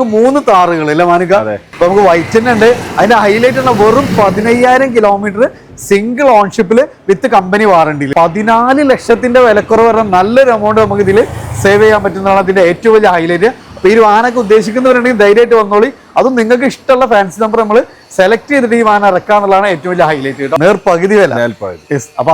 നമുക്ക് 3 താറുകൾ അല്ലേ മാനുക? അപ്പൊ നമുക്ക് വൈറ്റ് തന്നെ ഉണ്ട്. അതിന്റെ ഹൈലൈറ്റ് ആണ് വെറും 15,000 കിലോമീറ്റർ സിംഗിൾ ഓൺഷിപ്പിൽ വിത്ത് കമ്പനി വാറണ്ടിയിൽ 14 ലക്ഷത്തിന്റെ വിലക്കുറവ് പറഞ്ഞാൽ നല്ലൊരു എമൗണ്ട് നമുക്ക് ഇതിൽ സേവ് ചെയ്യാൻ പറ്റുന്നതാണ് അതിന്റെ ഏറ്റവും വലിയ ഹൈലൈറ്റ്. അപ്പൊ ഈ വാഹനമൊക്കെ ഉദ്ദേശിക്കുന്നവരുണ്ടെങ്കിൽ ധൈര്യമായിട്ട് വന്നോളി. അതും നിങ്ങൾക്ക് ഇഷ്ടമുള്ള ഫാൻസി നമ്പർ നമ്മൾ സെലക്ട് ചെയ്തിട്ട് ഈ വാഹനം ഇറക്കാന്നുള്ളതാണ് ഏറ്റവും വലിയ ഹൈലൈറ്റ് കേട്ടോ. നേർപകുതി വില. അപ്പൊ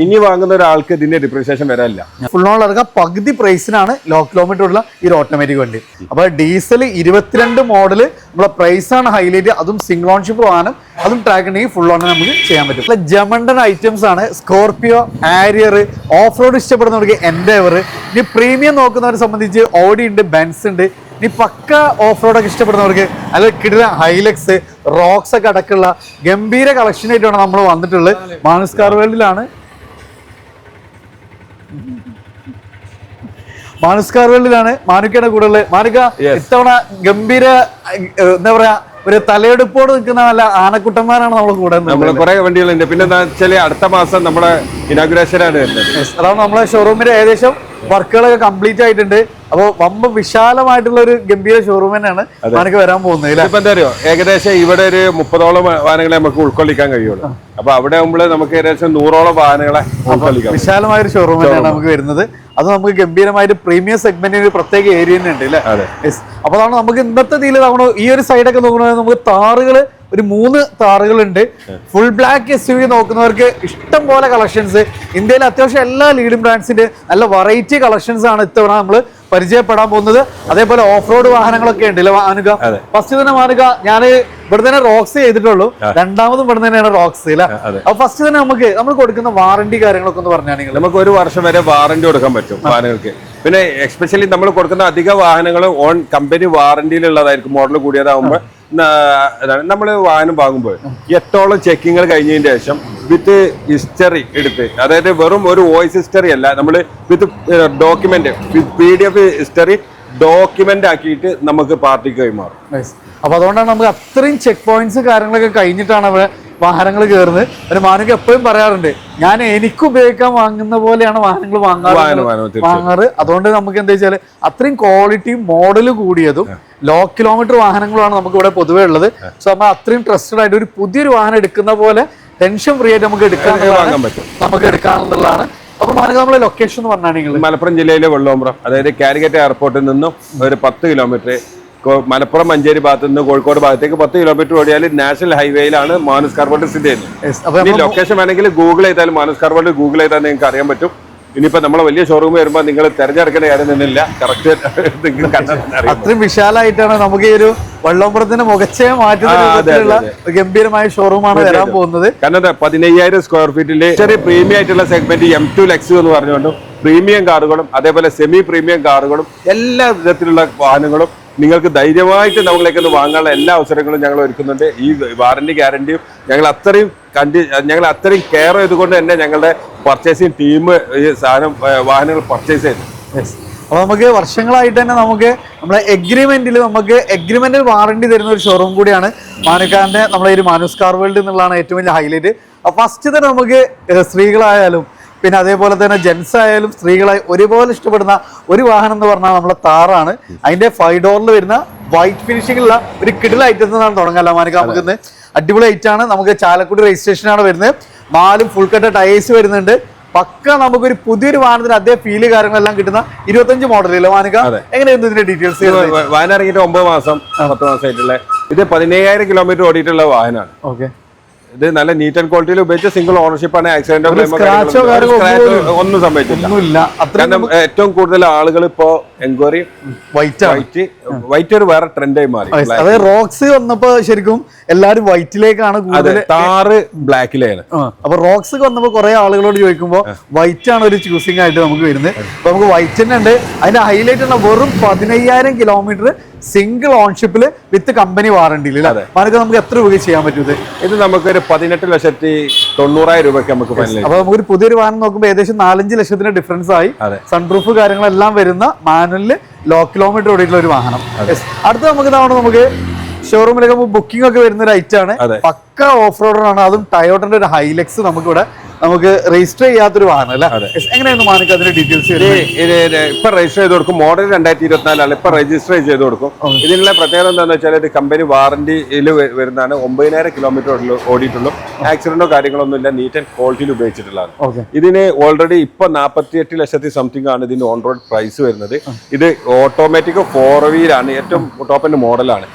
ഇനി വാങ്ങുന്ന ഒരാൾക്ക് ഇതിന്റെ ഡിപ്രീസിയേഷൻ വരാനില്ല. ഫുൾ ഓൺ ഇറക്കാം പകുതി പ്രൈസിനാണ് ലോ കിലോമീറ്റർ ഉള്ള ഈ ഒരു ഓട്ടോമാറ്റിക് വണ്ടി. അപ്പൊ ഡീസൽ 22 മോഡല് നമ്മളെ പ്രൈസാണ് ഹൈലൈറ്റ്. അതും സിംഗിൾ ഓൺഷിപ്പ് വാഹനം, അതും ട്രാക്ക് ഉണ്ടെങ്കിൽ ഫുൾ ഓൺ നമുക്ക് ചെയ്യാൻ പറ്റും. ജമണ്ടൻ ഐറ്റംസ് ആണ്. സ്കോർപിയോ, ആരിയർ, ഓഫ് റോഡ് ഇഷ്ടപ്പെടുന്നവർക്ക് എൻഡേവർ, ഇനി പ്രീമിയം നോക്കുന്നവരെ സംബന്ധിച്ച് ഓഡി ഉണ്ട്, ബെൻസ് ഉണ്ട്. ഇനി പക്ക ഓഫ് റോഡൊക്കെ ഇഷ്ടപ്പെടുന്നവർക്ക് അല്ല കിടില ഹൈലക്സ്, റോക്സ് ഒക്കെ അടക്കമുള്ള ഗംഭീര കളക്ഷൻ ആയിട്ടാണ് നമ്മൾ വന്നിട്ടുള്ളത്. മാനുസ് കാർ വേൾഡിലാണ്. മാനുസ് കാർ വേൾഡിലാണ് മാനുക്കയുടെ കൂടെ ഉള്ളത്. മാനുക്ക ഇത്തവണ ഗംഭീര എന്താ പറയാ ഒരു തലയെടുപ്പോട് നിൽക്കുന്ന നല്ല ആനക്കുട്ടന്മാരാണ് നമ്മുടെ കൂടെ. നമ്മള് കുറെ വണ്ടികളുണ്ട്. പിന്നെ എന്താ വെച്ചാല് അടുത്ത മാസം നമ്മുടെ ഇനാഗുറേഷൻ ആണ് വരുന്നത്. അതാണ് നമ്മളെ ഷോറൂമിന്റെ ഏകദേശം വർക്കുകളൊക്കെ കംപ്ലീറ്റ് ആയിട്ടുണ്ട്. അപ്പോൾ വമ്പ വിശാലമായിട്ടുള്ള ഒരു ഗംഭീര ഷോറൂം തന്നെയാണ് നമുക്ക് വരാൻ പോകുന്നത്. ഇപ്പൊ എന്താ അറിയോ, ഏകദേശം ഇവിടെ ഒരു 30ഓളം വാഹനങ്ങളെ നമുക്ക് ഉൾക്കൊള്ളിക്കാൻ കഴിയുള്ളൂ. അപ്പൊ അവിടെ ആകുമ്പോൾ നമുക്ക് ഏകദേശം 100ഓളം വാഹനങ്ങളെ ഉൾക്കൊള്ളിക്കാം. വിശാലമായ ഒരു ഷോറൂം തന്നെയാണ് നമുക്ക് വരുന്നത്. അത് നമുക്ക് ഗംഭീരമായിട്ട് പ്രീമിയം സെഗ്മെന്റിന് ഒരു പ്രത്യേക ഏരിയ തന്നെ ഉണ്ട് അല്ലേ? അപ്പൊ അതാണ് നമുക്ക് ഇന്നത്തെ ഇതിൽ നമ്മൾ ഈ ഒരു സൈഡൊക്കെ നോക്കുന്നത് നമുക്ക് താറുകള് ഒരു 3 താറുകളുണ്ട്. ഫുൾ ബ്ലാക്ക് SUV നോക്കുന്നവർക്ക് ഇഷ്ടം പോലെ കളക്ഷൻസ്. ഇന്ത്യയിൽ അത്യാവശ്യം എല്ലാ ലീഡിംഗ് ബ്രാൻഡ്സിന്റെ നല്ല വെറൈറ്റി കളക്ഷൻസ് ആണ് ഇത്തവണ നമ്മൾ പരിചയപ്പെടാൻ പോകുന്നത്. അതേപോലെ ഓഫ് റോഡ് വാഹനങ്ങളൊക്കെ ഉണ്ട് അല്ലെ മാനുക? ഫസ്റ്റ് തന്നെ മാനുക ഞാൻ ഇവിടെ തന്നെ റോക്സ് ചെയ്തിട്ടുള്ളൂ, രണ്ടാമതും ഇവിടെ തന്നെയാണ് റോക്സ് അല്ലെ? അപ്പൊ ഫസ്റ്റ് തന്നെ നമ്മൾ കൊടുക്കുന്ന വാറണ്ടി കാര്യങ്ങളൊക്കെ ഒന്ന് പറഞ്ഞാണെങ്കിൽ നമുക്ക് 1 വർഷം വരെ വാറണ്ടി കൊടുക്കാൻ പറ്റും വാഹനങ്ങൾക്ക്. പിന്നെ എക്സ്പെഷ്യലി നമ്മൾ കൊടുക്കുന്ന അധിക വാഹനങ്ങൾ ഓൺ കമ്പനി വാറണ്ടിയിലുള്ളതായിരിക്കും. മോഡൽ കൂടിയതാകുമ്പോൾ നമ്മൾ വാഹനം വാങ്ങുമ്പോൾ 8ഓളം ചെക്കിങ്ങൾ കഴിഞ്ഞതിന് ശേഷം വിത്ത് ഹിസ്റ്ററി എടുത്ത്, അതായത് വെറും ഒരു വോയിസ് ഹിസ്റ്ററി അല്ല, നമ്മൾ വിത്ത് ഡോക്യുമെന്റ് PDF ഹിസ്റ്ററി ഡോക്യുമെന്റ് ആക്കിയിട്ട് നമുക്ക് പാർട്ടിക്ക് കൈമാറും. അപ്പൊ അതുകൊണ്ടാണ് നമുക്ക് അത്രയും ചെക്ക് പോയിന്റ്സ് കാര്യങ്ങളൊക്കെ കഴിഞ്ഞിട്ടാണ് അവിടെ വാഹനങ്ങൾ കയറുന്നത്. ഒരു മാനുക എപ്പോഴും പറയാറുണ്ട്, ഞാൻ എനിക്ക് ഉപയോഗിക്കാൻ വാങ്ങുന്ന പോലെയാണ് വാഹനങ്ങൾ വാങ്ങാറ്. അതുകൊണ്ട് നമുക്ക് എന്താ വെച്ചാൽ അത്രയും ക്വാളിറ്റിയും മോഡല് കൂടിയതും ലോ കിലോമീറ്റർ വാഹനങ്ങളാണ് നമുക്ക് ഇവിടെ പൊതുവേ ഉള്ളത്. സോ നമ്മൾ അത്രയും ട്രസ്റ്റഡ് ആയിട്ട് ഒരു പുതിയൊരു വാഹനം എടുക്കുന്ന പോലെ ടെൻഷൻ ഫ്രീ ആയിട്ട് നമുക്ക് എടുക്കാനുള്ളതാണ്. അപ്പൊ മാനുക നമ്മളെ ലൊക്കേഷൻ എന്ന് പറഞ്ഞാൽ മലപ്പുറം ജില്ലയിലെ വെള്ളോമ്പ്രം, അതായത് കാലിക്കറ്റ് എയർപോർട്ടിൽ നിന്നും ഒരു 10 കിലോമീറ്റർ, മലപ്പുറം മഞ്ചേരി ഭാഗത്ത് നിന്ന് കോഴിക്കോട് ഭാഗത്തേക്ക് 10 കിലോമീറ്റർ ഓടിയാൽ നാഷണൽ ഹൈവേയിലാണ് മാനുസ് കാർ വേൾഡ് സ്ഥിതി ചെയ്യുന്നത്. ഈ ലൊക്കേഷൻ വേണമെങ്കിൽ ഗൂഗിൾ ചെയ്താലും മാനുസ് കാർ വേൾഡ് ഗൂഗിൾ ചെയ്താൽ നിങ്ങൾക്ക് അറിയാൻ പറ്റും. ഇനിയിപ്പോ നമ്മളെ വലിയ ഷോറൂം വരുമ്പോൾ നിങ്ങൾ തെരഞ്ഞെടുക്കേണ്ട കാര്യം തന്നെയില്ല, കറക്റ്റ് അത്രയും വിശാലമായിട്ടാണ് നമുക്ക് ഈ ഒരു വെള്ളോമ്പുറത്തിന്റെ മുഖച്ചയെ മാറ്റുന്ന ഗംഭീരമായ ഷോറൂമാണ് വരാൻ പോകുന്നത്. കാരണം 15,000 സ്ക്വയർ ഫീറ്റില് ചെറിയ പ്രീമിയം ആയിട്ടുള്ള സെഗ്മെന്റ് M2 Lux എന്ന് പറഞ്ഞുകൊണ്ടും പ്രീമിയം കാറുകളും അതേപോലെ സെമി പ്രീമിയം കാറുകളും എല്ലാ വിധത്തിലുള്ള വാഹനങ്ങളും നിങ്ങൾക്ക് ധൈര്യമായിട്ട് നമ്മളിലേക്ക് വാങ്ങാനുള്ള എല്ലാ അവസരങ്ങളും ഞങ്ങൾ ഒരുക്കുന്നുണ്ട്. ഈ വാറന്റി ഗ്യാരണ്ടിയും ഞങ്ങൾ അത്രയും കെയർ ചെയ്തുകൊണ്ട് തന്നെ ഞങ്ങളുടെ പർച്ചേസിങ് ടീം ഈ സാധനം വാഹനങ്ങൾ പർച്ചേസ് ചെയ്തു. അപ്പൊ നമുക്ക് വർഷങ്ങളായിട്ട് തന്നെ നമുക്ക് നമ്മളെ എഗ്രിമെന്റിൽ വാറണ്ടി തരുന്ന ഒരു ഷോറൂം കൂടിയാണ് മാനുക്കാരന്റെ നമ്മളെ ഈ മാനുസ് കാർ വേൾഡ് എന്നുള്ളതാണ് ഏറ്റവും വലിയ ഹൈലൈറ്റ്. ഫസ്റ്റ് തന്നെ നമുക്ക് സ്ത്രീകളായാലും പിന്നെ അതേപോലെ തന്നെ ജെൻസ് ആയാലും സ്ത്രീകളായി ഒരുപോലെ ഇഷ്ടപ്പെടുന്ന ഒരു വാഹനം എന്ന് പറഞ്ഞാൽ നമ്മളെ താറാണ്. അതിന്റെ 5 ഡോറിൽ വരുന്ന വൈറ്റ് ഫിനിഷിംഗുള്ള ഒരു കിടിൽ ഐറ്റം എന്നാണ് തുടങ്ങാൻ മാനുക. നമുക്ക് ഇന്ന് അടിപൊളി ഐറ്റാണ്. നമുക്ക് ചാലക്കുടി രജിസ്ട്രേഷനാണ് വരുന്നത്. 4 ഫുൾ കട്ട് ടയേഴ്സ് വരുന്നുണ്ട്. പക്ക നമുക്കൊരു പുതിയൊരു വാഹനത്തിന് അതേ ഫീല് കാര്യങ്ങളെല്ലാം കിട്ടുന്ന 25 മോഡലില്ല മാനുക. എങ്ങനെയായിരുന്നു ഇതിന്റെ ഡീറ്റെയിൽസ്? വാഹനം ഇറങ്ങിയിട്ട് 9 മാസം 10 മാസമായിട്ടുള്ള ഇത് 15,000 കിലോമീറ്റർ ഓടിയിട്ടുള്ള വാഹനമാണ്. ഓക്കെ, ഇത് നല്ല നീറ്റ് ആൻഡ് ക്വാളിറ്റിയിൽ ഉപയോഗിച്ച സിംഗിൾ ഓണർഷിപ്പ് ആണ്. ആക്സിഡന്റോ ഒന്നും സംഭവിച്ചില്ല. കാരണം ഏറ്റവും കൂടുതൽ ആളുകൾ ഇപ്പോ എൻക്വയറി വൈറ്റ് ഒരു വേറെ ട്രെൻഡായി മാറി. അതായത് റോക്സ് വന്നപ്പോ ശരിക്കും എല്ലാരും വൈറ്റിലേക്കാണ് കൂടുതൽ, താറ് ബ്ലാക്കിലാണ്. അപ്പൊ റോക്സ് വന്നപ്പോ കുറെ ആളുകളോട് ചോദിക്കുമ്പോ വൈറ്റ് ആണ് ഒരു ചൂസിംഗ് ആയിട്ട് നമുക്ക് വരുന്നത്. അപ്പൊ നമുക്ക് വൈറ്റ് തന്നെ ഉണ്ട്. അതിന്റെ ഹൈലൈറ്റ് ആണ് വെറും 15,000 കിലോമീറ്റർ സിംഗിൾ ഓൺഷിപ്പില് വിത്ത് കമ്പനി വാറണ്ടിയിൽ. മാനുക നമുക്ക് എത്ര രൂപ ചെയ്യാൻ പറ്റും ഇത്? നമുക്കൊരു 18,90,000 രൂപയ്ക്ക് നമുക്ക്. അപ്പൊ നമുക്കൊരു പുതിയൊരു വാഹനം നോക്കുമ്പോൾ ഏകദേശം 4-5 ലക്ഷത്തിന്റെ ഡിഫറൻസ് ആയി. സൺറൂഫ് കാര്യങ്ങളെല്ലാം വരുന്ന മാനുവലില് ലോ കിലോമീറ്റർ ഓടിയിട്ടുള്ള ഒരു വാഹനം. അടുത്ത നമുക്ക് ഷോറൂമിലൊക്കെ ബുക്കിംഗ് ഒക്കെ വരുന്ന ഒരു ഐറ്റാണ്. പക്ക ഓഫ് റോഡറാണ്. അതും ടയോട്ടന്റെ ഒരു ഹൈലക്സ് നമുക്ക് ഇവിടെ നമുക്ക് രജിസ്റ്റർ ചെയ്യാത്തൊരു വാഹനം അല്ലേ? എങ്ങനെയായിരുന്നു മാനിക്ക് അതിന്റെ ഡീറ്റെയിൽസ്? ഇപ്പൊ രജിസ്റ്റർ ചെയ്ത് കൊടുക്കും. മോഡൽ 2024 ഇപ്പൊ രജിസ്റ്റർ ചെയ്ത് കൊടുക്കും. ഇതിനുള്ള പ്രത്യേകത എന്താണെന്ന് വെച്ചാൽ ഇത് കമ്പനി വാറന്റിയിൽ വരുന്നതാണ്. 9000 കിലോമീറ്റർ ഓടിയിട്ടുള്ളൂ. ആക്സിഡന്റോ കാര്യങ്ങളൊന്നും ഇല്ല. നീറ്റ് ആൻഡ് ക്വാളിറ്റിയിൽ ഉപയോഗിച്ചിട്ടുള്ളതാണ്. ഇതിന് ഓൾറെഡി ഇപ്പൊ 48 ലക്ഷത്തി സംതിങ് ആണ് ഇതിന്റെ ഓൺ റോഡ് പ്രൈസ് വരുന്നത്. ഇത് ഓട്ടോമാറ്റിക് 4 വീലാണ്, ഏറ്റവും ടോപ്പിന്റെ മോഡലാണ്.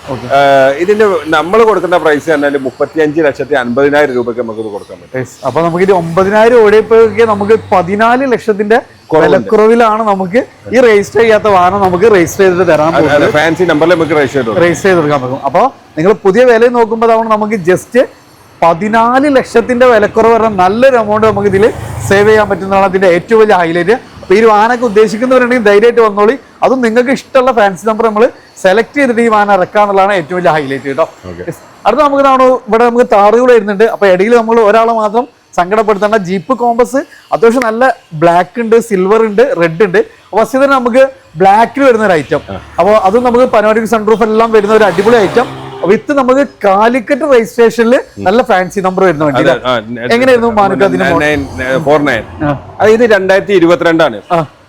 ഇതിന്റെ നമ്മൾ കൊടുക്കുന്ന പ്രൈസ് പറഞ്ഞാൽ 35,50,000 രൂപയ്ക്ക് നമുക്ക് ഇത് കൊടുക്കാൻ പറ്റും. അപ്പൊ നമുക്ക് ഇത് 9000 ഓടിയപ്പോഴേക്ക് നമുക്ക് 14 ലക്ഷത്തിന്റെ വിലക്കുറവിലാണ് നമുക്ക് ഈ രജിസ്റ്റർ ചെയ്യാത്ത വാഹനം നമുക്ക് രജിസ്റ്റർ ചെയ്തിട്ട് തരാൻ പോകുന്നത്. ഫാൻസി നമ്പറിൽ നമുക്ക് രജിസ്റ്റർ ചെയ്ത് കൊടുക്കാൻ പറ്റും. അപ്പൊ നിങ്ങൾ പുതിയ വില നോക്കുമ്പോൾ നമുക്ക് ജസ്റ്റ് 14 ലക്ഷത്തിന്റെ വിലക്കുറവ് പറഞ്ഞാൽ നല്ലൊരു എമൗണ്ട് നമുക്ക് ഇതിൽ സേവ് ചെയ്യാൻ പറ്റുന്നതാണ് അതിന്റെ ഏറ്റവും വലിയ ഹൈലൈറ്റ്. അപ്പൊ ഈ വാഹനമൊക്കെ ഉദ്ദേശിക്കുന്നവരുണ്ടെങ്കിൽ ധൈര്യമായിട്ട് വന്നോളി. അതും നിങ്ങൾക്ക് ഇഷ്ടമുള്ള ഫാൻസി നമ്പർ നമ്മൾ സെലക്ട് ചെയ്തിട്ട് ഈ വാഹനം ഇറക്കാന്നുള്ളതാണ് ഏറ്റവും വലിയ ഹൈലൈറ്റ് കേട്ടോ. അടുത്ത നമുക്ക് ഇവിടെ നമുക്ക് താറുകൾ വരുന്നുണ്ട്. അപ്പൊ ഇടയിൽ നമ്മൾ ഒരാളെ മാത്രം സങ്കടപ്പെടുത്തേണ്ട. ജീപ്പ് കോമ്പസ് അത്യാവശ്യം നല്ല ബ്ലാക്ക് ഉണ്ട്, സിൽവർ ഉണ്ട്, റെഡ് ഉണ്ട്. ഫസ്റ്റ് തന്നെ നമുക്ക് ബ്ലാക്കിൽ വരുന്ന ഒരു ഐറ്റം. അപ്പോൾ അതും നമുക്ക് പനോരമിക് സൺറൂഫ് എല്ലാം വരുന്ന ഒരു അടിപൊളി ഐറ്റം. വിത്ത് നമുക്ക് കാലിക്കറ്റ് രജിസ്ട്രേഷനിൽ നല്ല ഫാൻസി നമ്പർ വരുന്ന വണ്ടി. എങ്ങനെയായിരുന്നു മാനുക്ക് അതിന്? 49. ഇത് 2022 ആണ്.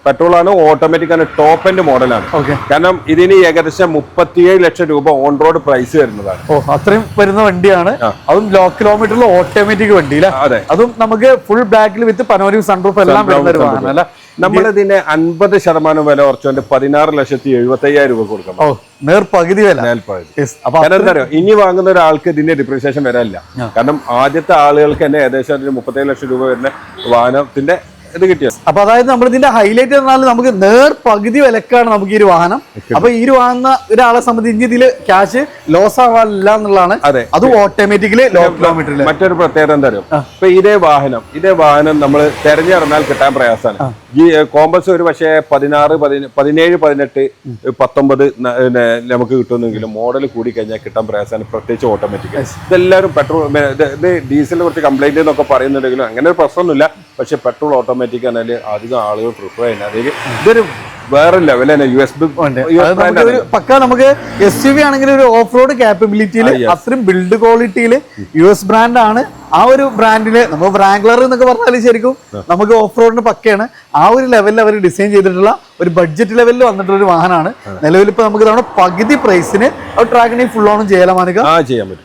പെട്രോൾ ആണ്, ഓട്ടോമാറ്റിക് ആണ്, ടോപ്പ് എൻഡ് മോഡലാണ്. കാരണം ഇതിന് ഏകദേശം 37 ലക്ഷം രൂപ ഓൺ റോഡ് പ്രൈസ് വരുന്നതാണ്. അത്രയും വരുന്ന വണ്ടിയാണ്. അതും ലോ കിലോമീറ്ററിൽ ഓട്ടോമാറ്റിക് വണ്ടി അല്ലേ? അതും നമുക്ക് ഫുൾ ബ്ലാക്കിൽ വിത്ത് പനോരമിക് സൺറൂഫ് എല്ലാം വരുന്ന ഒരു വാഹനം അല്ല. നമ്മളിതിന് 50% വില കുറച്ചുകൊണ്ട് 16,75,000 രൂപ കൊടുക്കണം. നേർപകുതി വില. എന്താ ഇനി വാങ്ങുന്ന ഒരാൾക്ക് ഇതിന്റെ ഡിപ്രീസിയേഷൻ വരാനില്ല. കാരണം ആദ്യത്തെ ആളുകൾക്ക് തന്നെ ഏകദേശം 37 ലക്ഷം രൂപ വരുന്ന വാഹനത്തിന്റെ ഇത് കിട്ടിയത്. അപ്പൊ അതായത് നമ്മൾ ഇതിന്റെ ഹൈലൈറ്റ് പറഞ്ഞാൽ നമുക്ക് നേർപകുതി വിലക്കാണ് നമുക്ക് ഈ ഒരു വാഹനം. അപ്പൊ ഈ ഒരു വാങ്ങുന്ന ഒരാളെ സംബന്ധിച്ച് ഇതിൽ ക്യാഷ് ലോസ് ആവാനില്ല എന്നുള്ളതാണ്. അത് ഓട്ടോമാറ്റിക്കലി ലോ കിലോമീറ്ററിൽ. മറ്റൊരു പ്രത്യേകത എന്താ പറയുക, ഇപ്പൊ ഇതേ വാഹനം നമ്മൾ തെരഞ്ഞെടുത്താൽ കിട്ടാൻ പ്രയാസമാണ്. ഈ കോമ്പസ് ഒരു പക്ഷേ 16, 17, 18, 19 നമുക്ക് കിട്ടുമെന്നെങ്കിലും മോഡൽ കൂടി കഴിഞ്ഞാൽ കിട്ടാൻ പ്രയാസമാണ്, പ്രത്യേകിച്ച് ഓട്ടോമാറ്റിക്. ഇതെല്ലാവരും പെട്രോൾ ഇത് ഡീസലിനെ കുറച്ച് കംപ്ലൈന്റ് എന്നൊക്കെ പറയുന്നുണ്ടെങ്കിലും അങ്ങനെ ഒരു പ്രശ്നമൊന്നുമില്ല. പക്ഷെ പെട്രോൾ ഓട്ടോമാറ്റിക് ആണെങ്കിൽ അധികം ആളുകൾ പ്രിഫർ ചെയ്യുന്നത്. അതിൽ ഇതൊരു വേറെ ലെവൽ തന്നെ. പക്ക നമുക്ക് SUV ആണെങ്കിൽ ഒരു ഓഫ് റോഡ് ക്യാപ്പബിലിറ്റിയിൽ അത്രയും ബിൽഡ് ക്വാളിറ്റിയിൽ US ബ്രാൻഡ് ആണ്. ആ ഒരു ബ്രാൻഡില് നമ്മൾ ബ്രാംഗ്ലർ എന്നൊക്കെ പറഞ്ഞാൽ ശരിക്കും നമുക്ക് ഓഫ് റോഡിന് പക്കയാണ്. ആ ഒരു ലെവലിൽ അവർ ഡിസൈൻ ചെയ്തിട്ടുള്ള ഒരു ബഡ്ജറ്റ് ലെവലിൽ വന്നിട്ടുള്ള ഒരു വാഹനമാണ്. നിലവിൽ ഇപ്പൊ നമുക്ക് നമ്മുടെ പകുതി പ്രൈസിന് ട്രാക്ക് ഉണ്ടെങ്കിൽ ഫുൾ ഓണും ചെയ്യാൻ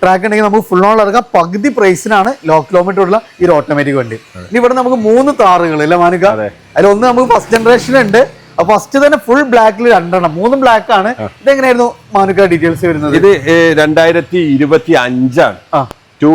ട്രാക്ക് ഉണ്ടെങ്കിൽ നമുക്ക് ഫുൾ ഓൺ ഇറങ്ങാം. പകുതി പ്രൈസിനാണ് ലോ കിലോമീറ്റർ ഉള്ള ഈ ഒരു ഓട്ടോമാറ്റിക് വണ്ടി. ഇനി ഇവിടെ നമുക്ക് 3 താറുകൾ അല്ലേ മാനുക? അതിലൊന്ന് നമുക്ക് ഫസ്റ്റ് ജനറേഷൻ ഉണ്ട്. ഫസ്റ്റ് തന്നെ ഫുൾ ബ്ലാക്കിൽ 2 3 ബ്ലാക്ക് ആണ്. ഇതെങ്ങനെയായിരുന്നു മാനുക ഡീറ്റെയിൽസ് വരുന്നത്? ഇത് 2025 ആണ്. ടൂ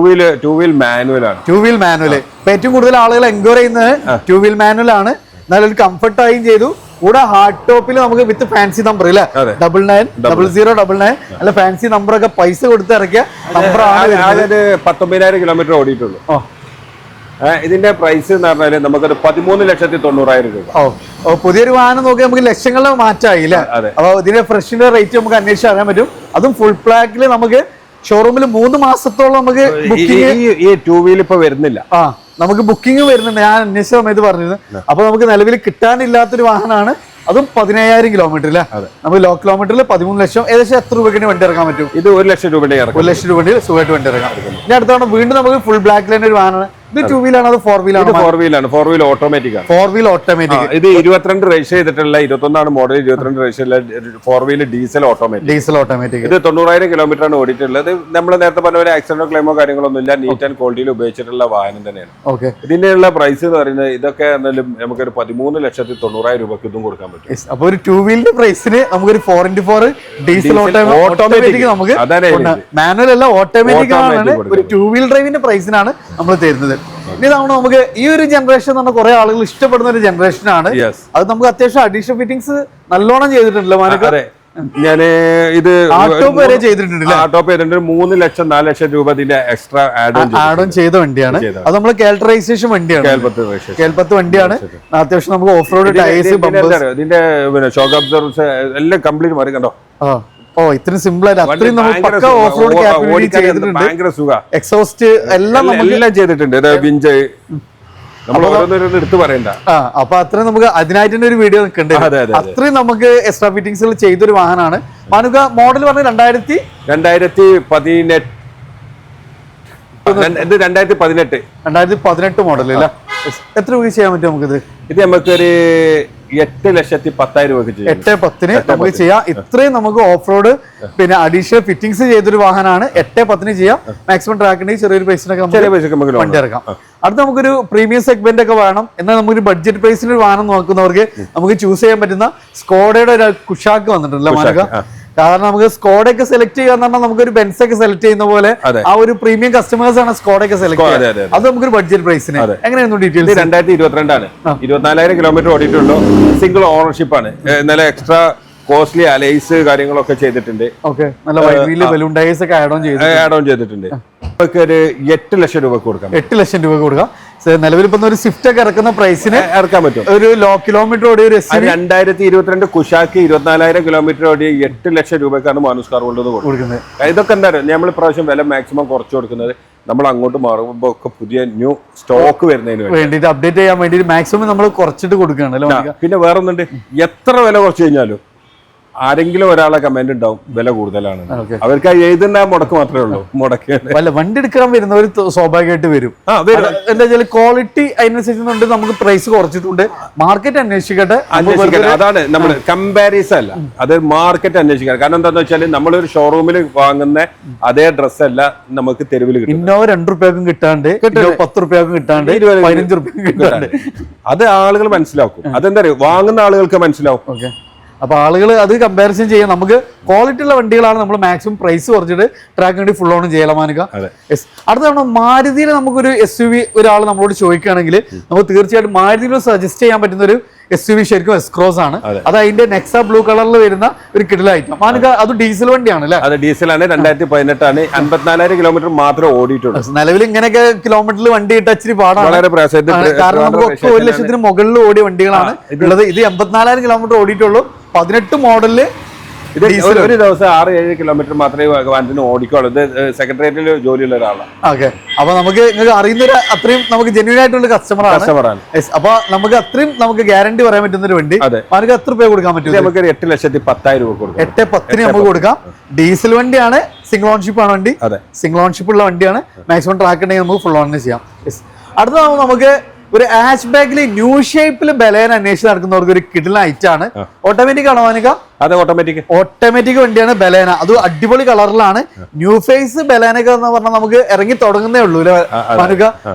വീൽ മാനുവൽ ആണ്. ടൂ വീൽ മാനുവൽ ഏറ്റവും കൂടുതൽ ആളുകൾ എൻക്വയറി ചെയ്യുന്നത് ടൂ വീൽ മാനുവൽ ആണ്. നല്ലൊരു കംഫർട്ടായും ചെയ്തു. കൂടെ ഹാർഡ് ടോപ്പിൽ നമുക്ക് വിത്ത് ഫാൻസി നമ്പർ ഇല്ലേ, 990099 അല്ല ഫാൻസി നമ്പർ ഒക്കെ പൈസ കൊടുത്ത് ഇറക്കിയ നമ്പറാണ്. 19,000 കിലോമീറ്റർ ഓടിയിട്ടുള്ളൂ. ഇതിന്റെ പ്രൈസ് എന്ന് പറഞ്ഞാൽ നമുക്കൊരു 13,90,000 രൂപ. പുതിയൊരു വാഹനം നോക്കി നമുക്ക് ലക്ഷങ്ങളുടെ മാറ്റമായി അല്ലേ? അപ്പൊ ഇതിന്റെ ഫ്രഷിന്റെ റേറ്റ് നമുക്ക് അന്വേഷിച്ച് അറിയാൻ പറ്റും. അതും ഫുൾ ബ്ലാക്കിൽ നമുക്ക് ഷോറൂമിൽ 3 മാസത്തോളം നമുക്ക് ഈ ടൂ വീൽ ഇപ്പൊ വരുന്നില്ല. നമുക്ക് ബുക്കിംഗ് വരുന്നുണ്ട്. ഞാൻ അന്വേഷിച്ച സമയത്ത് പറഞ്ഞിരുന്നു. അപ്പൊ നമുക്ക് നിലവിൽ കിട്ടാനില്ലാത്തൊരു വാഹനമാണ്. അതും 17,000 കിലോമീറ്റർ അല്ലേ? നമുക്ക് ലോ കിലോമീറ്ററിൽ 13 ലക്ഷം. ഏകദേശം എത്ര രൂപയ്ക്ക് വണ്ടി ഇറക്കാൻ പറ്റും? ഇത് 1 ലക്ഷം രൂപയുടെ 1 ലക്ഷം രൂപയുടെ സുഖമായിട്ട് വണ്ടി ഇറക്കാം. ഇനി അടുത്താണ് വീണ്ടും നമുക്ക് ഫുൾ ബ്ലാക്കിൽ തന്നെ ഒരു വാഹനമാണ്. ഇത് 2 വീലാണ്, അത് 4 വീലാണ്? 4 വീലാണ്. 4 വീൽ ഓട്ടോമാറ്റിക് ആണ്. 4 വീൽ ഓട്ടോമാറ്റിക്. ഇത് 22 രജിസ്റ്റർ ചെയ്തിട്ടുള്ള 21 model 22 register 4 wheel diesel automatic. ഇത് 90,000 കിലോമീറ്റർ ആണ് ഓടിയിട്ടുള്ളത്. നമ്മൾ നേരത്തെ പറഞ്ഞ പോലെ ആക്സിഡന്റോ ക്ലെയിമോ കാര്യങ്ങളൊന്നും ഇല്ല. നീറ്റ് ആൻഡ് ക്വാളിറ്റിയിൽ ഉപയോഗിച്ചിട്ടുള്ള വാഹനം തന്നെയാണ്. ഇതിനുള്ള പ്രൈസ് എന്ന് പറയുന്നത് ഇതൊക്കെ നമുക്കൊരു 13,90,000 രൂപയ്ക്ക് ഇതും കൊടുക്കാൻ പറ്റും. അപ്പൊ ഒരു 2 വീലിന്റെ പ്രൈസിന് നമുക്കൊരു 4x4 ഡീസൽ ഓട്ടോമാറ്റിക് നമുക്ക് മാനുവൽ അല്ല ഓട്ടോമാറ്റിക് ആണ്. ഒരു 2 വീൽ ഡ്രൈവിന്റെ പ്രൈസിനാണ് നമ്മൾ തരുന്നത്. ഇതാണ് നമുക്ക് ഈ ഒരു ജനറേഷൻ എന്ന് പറഞ്ഞാൽ കുറെ ആളുകൾ ഇഷ്ടപ്പെടുന്ന ഒരു ജനറേഷൻ ആണ്. അത് നമുക്ക് അത്യാവശ്യം അഡീഷണൽ ഫിറ്റിംഗ്സ് നല്ലോണം ചെയ്തിട്ടുണ്ടല്ലോ മാനക. ഞാന് ഇത് ആട്ടോപ്പ് വരെ ചെയ്തിട്ടുണ്ട്. ആട്ടോപ്പ് ചെയ്തിട്ടുണ്ട്. 3 ലക്ഷം 4 ലക്ഷം രൂപ ഇതിന്റെ എക്സ്ട്രാ ആഡ് ഓൺ ചെയ്ത വണ്ടിയാണ്. അത് നമ്മൾ കേൽട്രൈസേഷൻ വണ്ടിയാണ്. കേൽപ്പത്ത് വണ്ടിയാണ്. അത്യാവശ്യം നമുക്ക് ഓഫ് റോഡ് ടയേഴ്സ്, ഇതിന്റെ ഷോക്ക് അബ്സർവേഴ്സ് എല്ലാം കംപ്ലീറ്റ് മാറി കണ്ടോ. ഇത്രയും സിമ്പിൾ ആയിട്ട് അത്രയും നമുക്ക് ഓഫ് റോഡ് ക്യാപ്പബിലിറ്റി ചെയ്തിട്ടുണ്ട്. എക്സോസ്റ്റ് എല്ലാം ചെയ്തിട്ടുണ്ട്. എടുത്ത് പറയണ്ട. അപ്പൊ അത്രയും നമുക്ക് അതിനായിട്ട് തന്നെ ഒരു വീഡിയോ നിൽക്കുന്നുണ്ട്. അത്രയും നമുക്ക് എക്സ്ട്രാ ഫിറ്റിംഗ്സ് ചെയ്തൊരു വാഹനമാണ്. മാനുക മോഡൽ പറഞ്ഞ 2018 മോഡൽ അല്ല? എത്ര രൂപ ചെയ്യാൻ പറ്റും നമുക്കിത്? ഇത് നമുക്കൊരു 8,10,000 രൂപയ്ക്ക് ചെയ്യാം. 8,10 നമുക്ക് ചെയ്യാം. ഇത്രയും നമുക്ക് ഓഫ് റോഡ് പിന്നെ അഡീഷണൽ ഫിറ്റിംഗ്സ് ചെയ്തൊരു വാഹനമാണ്. 8,10 ചെയ്യാം. മാക്സിമം ട്രാക്കിന്റെ ചെറിയൊരു പൈസയൊക്കെ നമുക്ക് വണ്ടി ഇറക്കാം. അടുത്ത നമുക്കൊരു പ്രീമിയം സെഗ്മെന്റ് ഒക്കെ വേണം, എന്നാൽ നമുക്കൊരു ബഡ്ജറ്റ് പ്രൈസിൽ ഒരു വാഹനം നോക്കുന്നവർക്ക് നമുക്ക് ചൂസ് ചെയ്യാൻ പറ്റുന്ന സ്കോഡയുടെ ഒരു കുഷാക്ക് വന്നിട്ടുണ്ടല്ലോ മാനക. കാരണം നമുക്ക് സ്കോഡൊക്കെ സെലക്ട് ചെയ്യാന്ന് പറഞ്ഞാൽ നമുക്കൊരു ബെൻസ് ഒക്കെ സെലക്ട് ചെയ്യുന്ന പോലെ ആ ഒരു പ്രീമിയം കസ്റ്റമേഴ്സ് ആണ് സ്കോഡൊക്കെ സെലക്ട് ചെയ്യുന്നത്. അത് നമുക്കൊരു ബഡ്ജറ്റ് പ്രൈസിന് എങ്ങനെയായിരുന്നു ഡീറ്റെയിൽസ്? 2022 ആണ്, 24,000 കിലോമീറ്റർ ഓടിയിട്ടുള്ളൂ. സിംഗിൾ ഓണർഷിപ്പ് ആണ്. നല്ല എക്സ്ട്രാ കോസ്റ്റ്ലി അലൈസ് കാര്യങ്ങളൊക്കെ ചെയ്തിട്ടുണ്ട്. നല്ല ബലൂൺ ടയേഴ്സ് ഒക്കെ ആഡ് ഓൺ ചെയ്തിട്ടുണ്ട്. ഒരു 8 ലക്ഷം രൂപ കൊടുക്കാം. 8 ലക്ഷം രൂപ കൊടുക്കാം. നിലവിൽ ഇപ്പൊ ഒരു സ്വിഫ്റ്റ് ഒക്കെ ഇറക്കുന്ന പ്രൈസിന് ഇറക്കാൻ പറ്റും. ഒരു ലോ കിലോമീറ്റർ ഓടിയ 2022 കുഷാക്ക് 24,000 കിലോമീറ്റർ ഓടിയ 8 ലക്ഷം രൂപയ്ക്കാണ് മാനുസ് കാർ വേൾഡ് കൊടുക്കുന്നത്. ഇതൊക്കെ എന്താ പറയുക, നമ്മൾ പ്രാവശ്യം വില മാക്സിമം കുറച്ച് കൊടുക്കുന്നത് നമ്മൾ അങ്ങോട്ട് മാറുമ്പോൾ ഒക്കെ പുതിയ ന്യൂ സ്റ്റോക്ക് വരുന്നതിന് വേണ്ടിയിട്ട് അപ്ഡേറ്റ് ചെയ്യാൻ വേണ്ടി മാക്സിമം നമ്മൾ കുറച്ചിട്ട് കൊടുക്കുകയാണ്. പിന്നെ വേറൊന്നുണ്ട്, എത്ര വില കുറച്ച് കഴിഞ്ഞാലും ആരെങ്കിലും ഒരാളെ കമന്റ് ഉണ്ടാവും വില കൂടുതലാണ്. അവർക്ക് എഴുതുന്ന മുടക്ക് മാത്രമേ ഉള്ളൂ. മുടക്ക് അല്ല, വണ്ടി എടുക്കാൻ വരുന്നവർ സ്വാഭാവികമായിട്ട് വരും. എന്താ വെച്ചാൽ ക്വാളിറ്റി അതിനനുസരിച്ചുണ്ട്. നമുക്ക് പ്രൈസ് കുറച്ചിട്ടുണ്ട്. മാർക്കറ്റ് അന്വേഷിക്കട്ടെ. അതാണ് നമ്മൾ കമ്പാരിസൺ അല്ല, അത് മാർക്കറ്റ് അന്വേഷിക്കണം. കാരണം എന്താന്ന് വെച്ചാൽ നമ്മളൊരു ഷോറൂമിൽ വാങ്ങുന്ന അതേ ഡ്രസ് അല്ല നമുക്ക് തെരുവിൽ കിട്ടും. ഇന്നോവ 2 രൂപയ്ക്കും കിട്ടാണ്ട്, 10 രൂപയ്ക്കും കിട്ടാണ്ട്, 15 രൂപയ്ക്കും കിട്ടാണ്ട്. അത് ആളുകൾ മനസ്സിലാക്കും. അതെന്താ പറയുക, വാങ്ങുന്ന ആളുകൾക്ക് മനസ്സിലാവും. അപ്പൊ ആളുകൾ അത് കമ്പാരിസൺ ചെയ്യാം. നമുക്ക് ക്വാളിറ്റി ഉള്ള വണ്ടികളാണ് നമ്മൾ മാക്സിമം പ്രൈസ് കുറച്ചിട്ട് ട്രാക്ക് വേണ്ടി ഫുൾ ഓൺ ചെയ്യലാം മാനുക. അടുത്ത തവണ മാരുതിയിൽ നമുക്കൊരു SUV ഒരാൾ നമ്മളോട് ചോദിക്കുകയാണെങ്കിൽ നമുക്ക് തീർച്ചയായിട്ടും മാരുതിയിൽ സജസ്റ്റ് ചെയ്യാൻ പറ്റുന്ന ഒരു SUV ശരിക്കും എസ്ക്രോസ് ആണ്. അത് അതിന്റെ നെക്സ ബ്ലൂ കളറിൽ വരുന്ന ഒരു കിടിലായിട്ടാണ് മാനുക. അത് ഡീസൽ വണ്ടിയാണ് അല്ലേ? അത് ഡീസലാണ്. 2018 ആണ്. 54,000 കിലോമീറ്റർ മാത്രമേ ഓടിയിട്ടുള്ളൂ. നിലവിൽ ഇങ്ങനെയൊക്കെ കിലോമീറ്ററിൽ വണ്ടി ഇട്ട് ഇച്ചിരി പാടാണ്. കാരണം നമുക്ക് 1 ലക്ഷത്തിന് മുകളിൽ ഓടിയ വണ്ടികളാണ് ഉള്ളത്. ഇത് 84,000 കിലോമീറ്റർ ഓടിയിട്ടുള്ളൂ. 18 മോഡലില് ഇത് ഒരു ദിവസം 6-7 കിലോമീറ്റർ മാത്രമേ വാഹനത്തിന് ഓടിക്കുള്ളൂ. ഇത് സെക്രട്ടേറിയറ്റിൽ ജോലിയുള്ള ഒരാളാണ്. ഓക്കെ, അപ്പൊ നമുക്ക് നിങ്ങൾക്ക് അറിയുന്ന അത്രയും നമുക്ക് ജെന്യൂൻ ആയിട്ടുള്ള കസ്റ്റമറാണ്. അപ്പൊ നമുക്ക് അത്രയും നമുക്ക് ഗ്യാരണ്ടി പറയാൻ പറ്റുന്ന ഒരു വണ്ടി. നമുക്ക് എത്ര രൂപ കൊടുക്കാൻ പറ്റും? നമുക്ക് 8,10,000 രൂപ കൊടുക്കാം. 8,10 നമുക്ക് കൊടുക്കാം. ഡീസൽ വണ്ടിയാണ്, സിംഗിൾ ഓൺഷിപ്പ് ആണ് വണ്ടി. സിംഗിൾ ഓൺഷിപ്പ് ഉള്ള വണ്ടിയാണ്. മാക്സിമം ട്രാക്ക് ഉണ്ടെങ്കിൽ നമുക്ക് ഫുൾ ഓൺ ചെയ്യാം. അടുത്ത നമുക്ക് ഒരു ഹാച്ച് ബാഗിൽ ന്യൂ ഷേപ്പിൽ ബലേന അന്വേഷിച്ച് നടക്കുന്നവർക്ക് ഒരു കിടിലൻ ഐറ്റാണ്. ഓട്ടോമാറ്റിക് ആണോ മാനിക? അതെ, ഓട്ടോമാറ്റിക് വണ്ടിയാണ് ബലേന. അത് അടിപൊളി കളറിലാണ്. ന്യൂ ഫേസ് ബലേനക എന്ന് പറഞ്ഞാൽ നമുക്ക് ഇറങ്ങി തുടങ്ങുന്നേ ഉള്ളൂ അല്ലെ മാനുക?